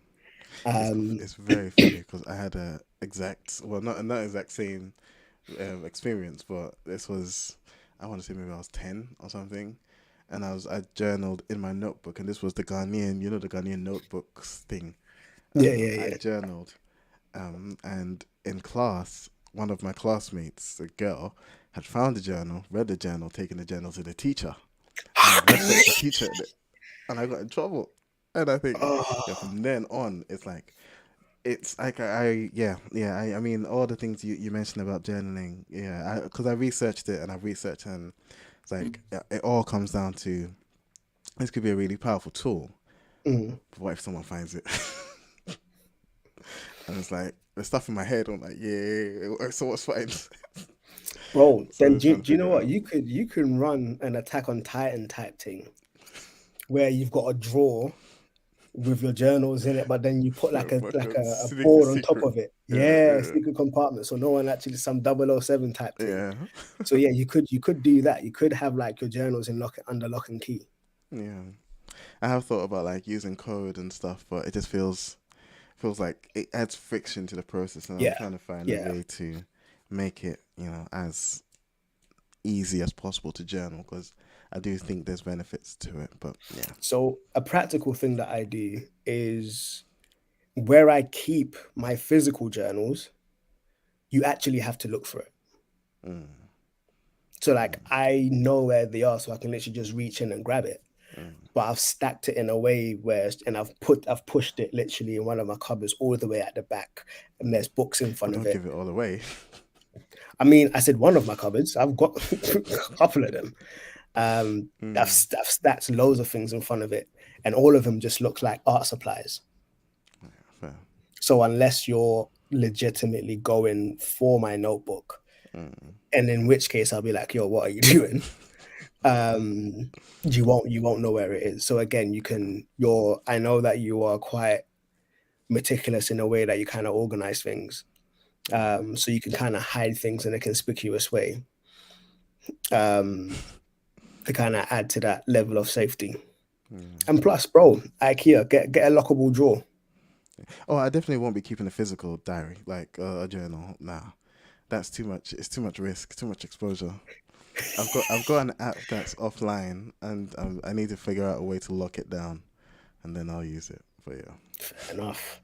Um, It's very funny because I had a exact, well, not exact same experience, but this was, I want to say maybe I was 10 or something, and I journaled in my notebook, and this was the Ghanaian, the Ghanaian notebooks thing. yeah, yeah, I yeah. journaled, and in class, one of my classmates, a girl, had found the journal, read the journal, taken the journal to the teacher, and had referenced the teacher in it, and I got in trouble. And I think, yeah, Oh, from then on, it's like I mean, all the things you mentioned about journaling, yeah, because I researched it and I've researched, and it's like it all comes down to this could be a really powerful tool, mm. but what if someone finds it? And it's like the stuff in my head, I'm like, yeah, so what's fine. Bro, So then I'm do, trying to do you know figure it what? out. You can run an Attack on Titan type thing where you've got a drawer with your journals in it, but then you put like a Like like a a board on top secret. of it. Yeah, Yeah, yeah, secret compartment. So no one actually, some 007 type thing. yeah, So yeah, you could do that. You could have like your journals in lock under lock and key. yeah. I have thought about like using code and stuff, but it just feels like it adds friction to the process, and I'm Yeah, trying to find a yeah. way to make it, as easy as possible to journal because I do think there's benefits to it. But yeah. So a practical thing that I do is where I keep my physical journals, you actually have to look for it. Mm. So like Mm. I know where they are, so I can literally just reach in and grab it. Mm. But I've stacked it in a way where, and I've pushed it literally in one of my cupboards all the way at the back, and there's books in But front of don't it. give it all away. I mean, I said one of my cupboards. I've got a couple of them. Mm. I've stacked loads of things in front of it, and all of them just look like art supplies. Fair. So unless you're legitimately going for my notebook, Mm. and in which case I'll be like, "Yo, what are you doing?" Um, you won't know where it is. So again, I know that you are quite meticulous in a way that you kind of organize things. So you can kind of hide things in a conspicuous way, um, to kind of add to that level of safety. Mm. And plus, bro, IKEA, get a lockable drawer. Oh, I definitely won't be keeping a physical diary, like a journal. Nah, that's too much. It's too much risk, too much exposure. I've got an app that's offline, and I need to figure out a way to lock it down, and then I'll use it. But yeah. Fair enough.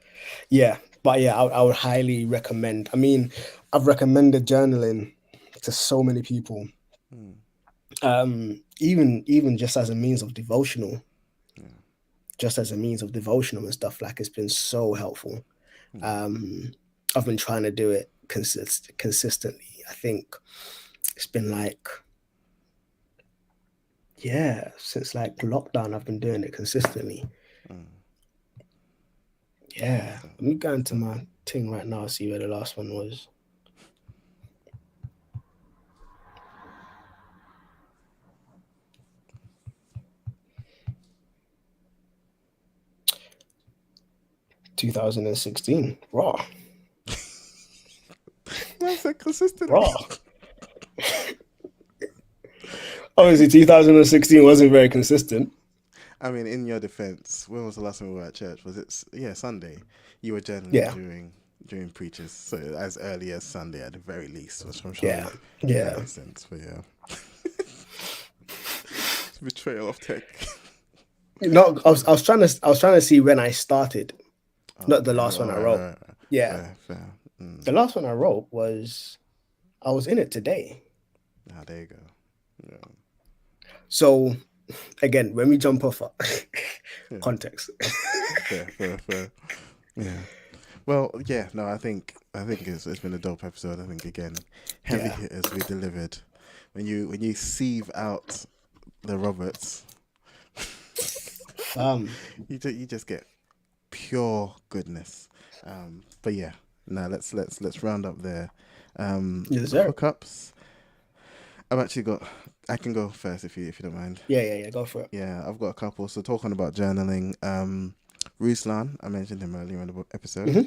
Yeah, but yeah, I would highly recommend. I mean, I've recommended journaling to so many people, Mm. even just as a means of devotional, Yeah. and stuff. Like it's been so helpful. Mm. Um, I've been trying to do it consistently. I think it's been like, yeah, since like lockdown, I've been doing it consistently. Mm. Yeah, Fair. let me go into Fair. my thing right now, see where the last one was. 2016. Raw. That's it consistently. Raw. Obviously, 2016 wasn't very consistent. I mean, in your defense, when was the last time we were at church? Was it Sunday? You were journaling Yeah, during preachers, so as early as Sunday at the very least, which I'm sure yeah, that yeah. makes sense. But yeah, it's betrayal of tech. No, I was trying to see when I started, not the Okay, last one all I right, wrote. all right. Yeah, Fair, fair. Mm. the last one I wrote was I was in it today. Ah, there you go. Yeah. So again, when we jump off Yeah. context. Fair. Yeah. Well, yeah. No, I think it's been a dope episode. I think again, heavy Yeah. hitters we delivered. When you sieve out the Roberts, you just get pure goodness. But yeah, now let's round up there. Yes, sir. Hookups. I've actually got. I can go first if you don't mind. Yeah. Go for it. Yeah, I've got a couple. So talking about journaling, Ruslan, I mentioned him earlier in the episode. Hmm.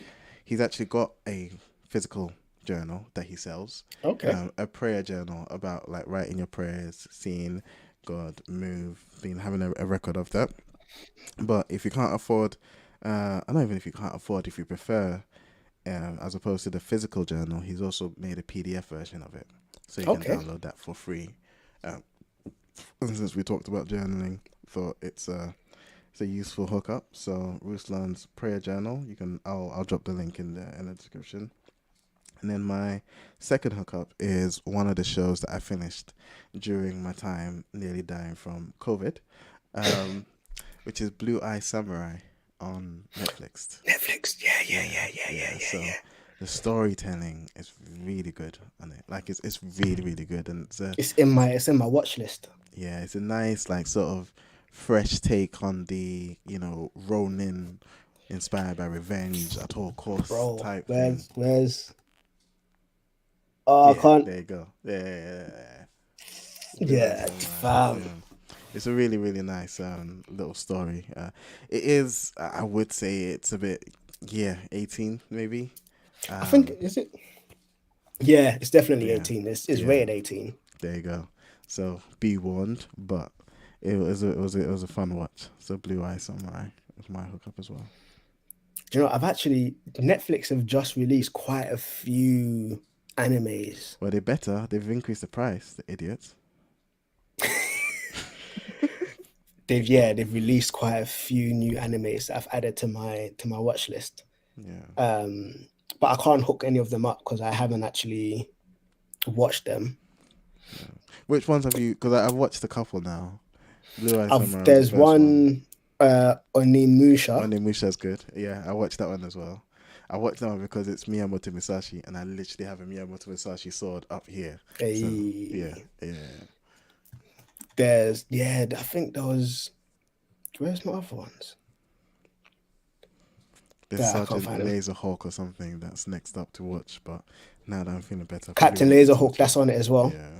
He's actually got a physical journal that he sells, Okay. a prayer journal about like writing your prayers, seeing God move, being having a record of that. But if you can't afford, I don't even if you can't afford, if you prefer, as opposed to the physical journal, he's also made a PDF version of it, so you can Okay. download that for free. Um, and since we talked about journaling, thought it's a useful hookup. So Ruslan's prayer journal, I'll drop the link in the description. And then my second hookup is one of the shows that I finished during my time nearly dying from COVID, um, which is Blue Eye Samurai on Netflix. Netflix. Yeah. So the storytelling is really good on it. Like it's really really good, and It's in my watch list. it's a nice like sort of fresh take on the Ronin inspired by revenge at all costs Bro, type thing. where's oh I Yeah, can't there you go. Yeah. Blue Eye yeah, Samurai. fam. Yeah. It's a really, really nice little story. It is, I would say it's a bit, 18 maybe. I think is it yeah, it's definitely Yeah, 18. It's yeah, rated 18. there you go. So be warned, but it was a fun watch. So Blue Eye Samurai was my hookup as well. Do you know I've actually Netflix have just released quite a few animes. Well, they better. They've increased the price, the idiots. They've released quite a few new animes that I've added to my watch list. Yeah. But I can't hook any of them up because I haven't actually watched them. Which ones have you? Because I've watched a couple now. Blue Eye I've Samurai was the There's first one. one Onimusha. Onimusha's good. Yeah, I watched that one as well. I watched that one because it's Miyamoto Musashi, and I literally have a Miyamoto Musashi sword up here. So yeah, A yeah. I think there was where's my other ones? There's Yeah, I can't Sergeant find them. Laserhawk or something that's next up to watch, but now that I'm feeling better, I probably Captain won't need to Laserhawk, watch it. that's on it as well. Yeah,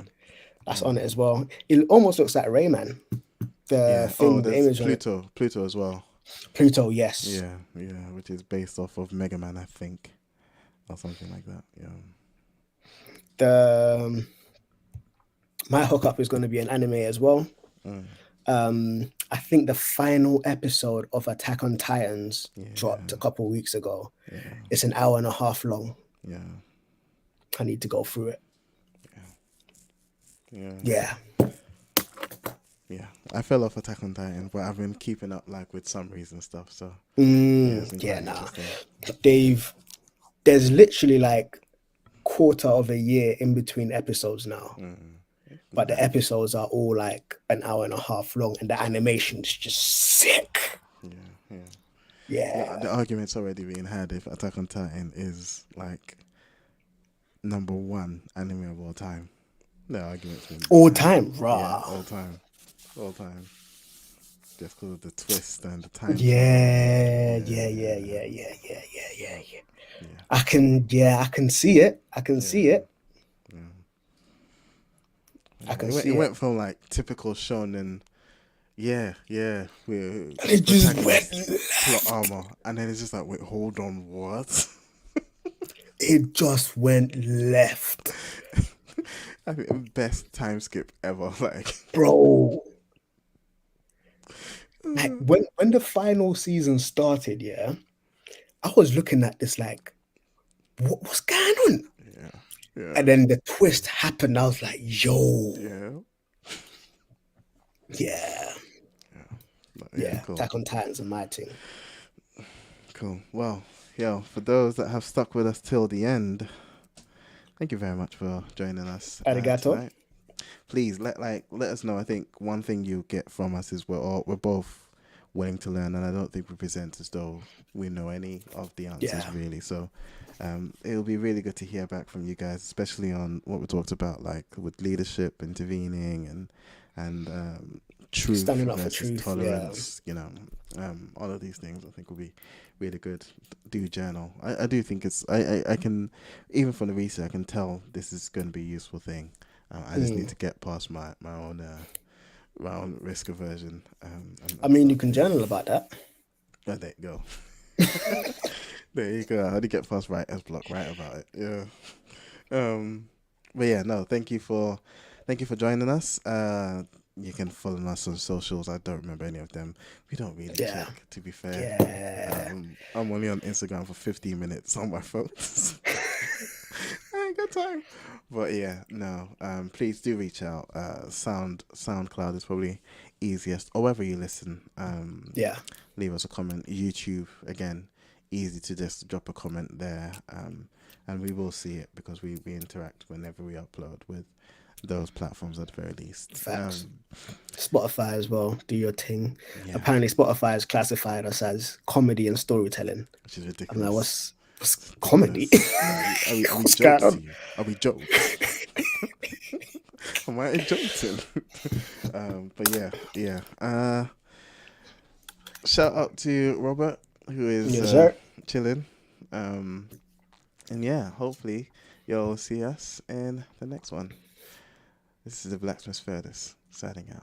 That's on it as well. It almost looks like Rayman. The yeah. Oh, thing, the there's image on it. Pluto as well. Pluto, yes. Yeah, which is based off of Mega Man, I think, or something like that. Yeah. The my hookup is going to be an anime as well. Mm. I think the final episode of Attack on Titans dropped a Yeah, couple of weeks ago. yeah, It's an hour and a half long. yeah, I need to go through it. yeah. Yeah. Yeah, I fell off Attack on Titan, but I've been keeping up like with summaries and stuff. So it's been Yeah, quite nah. interesting. There's literally like quarter of a year in between episodes now. But the episodes are all like an hour and a half long and the animation's just sick. Yeah. Yeah. The argument's already being had if Attack on Titan is like number one anime of all time. The argument's been All had. time, Yeah, rah. all time. Just because of the twist and the time. Yeah. I can see it. I can see it. I can It see went it. from like typical shonen. Yeah. And it just went plot armor, and then it's just like, wait, hold on, what? It just went left. I think best time skip ever. Like, Bro. Like when the final season started, yeah, I was looking at this like, what's going on? yeah, And then the twist happened. I was like, yo, yeah. yeah, Cool. Attack on Titans and my thing. Cool. Well, for those that have stuck with us till the end, thank you very much for joining us Arigato. tonight. Please let us know. I think one thing you get from us is we're both willing to learn, and I don't think we present as though we know any of the answers Yeah. really. So it'll be really good to hear back from you guys, especially on what we talked about, like with leadership, intervening, and truth Standing up for versus truth. Yeah. tolerance. You know, all of these things I think will be really good. Do journal. I do think it's I can, even from the research I can tell this is going to be a useful thing. I just need to get past my own risk aversion. I And mean, you stuff. can journal about that. Oh, there you go. There you go. How do you get past writer's block? Write about it. Yeah. But yeah, no. Thank you for joining us. You can follow us on socials. I don't remember any of them. We don't really Yeah. check, to be fair. Yeah. I'm only on Instagram for 15 minutes on my phone. I ain't got time. But yeah, no. Please do reach out. SoundCloud is probably easiest. Or wherever you listen. Yeah. Leave us a comment. YouTube, again, easy to just drop a comment there. And we will see it because we interact whenever we upload with those platforms at the very least. Facts. Spotify as well. Do your thing. Yeah, Apparently, Spotify has classified us as comedy and storytelling. which is I'm ridiculous. like, what's comedy? Are we What's jokes going to on? you? Are we jokes? Am I joking? But yeah. Shout out to Robert, who is Yes, sir. chilling. And yeah, hopefully you'll see us in the next one. This is the Blacksmith Furnace signing out.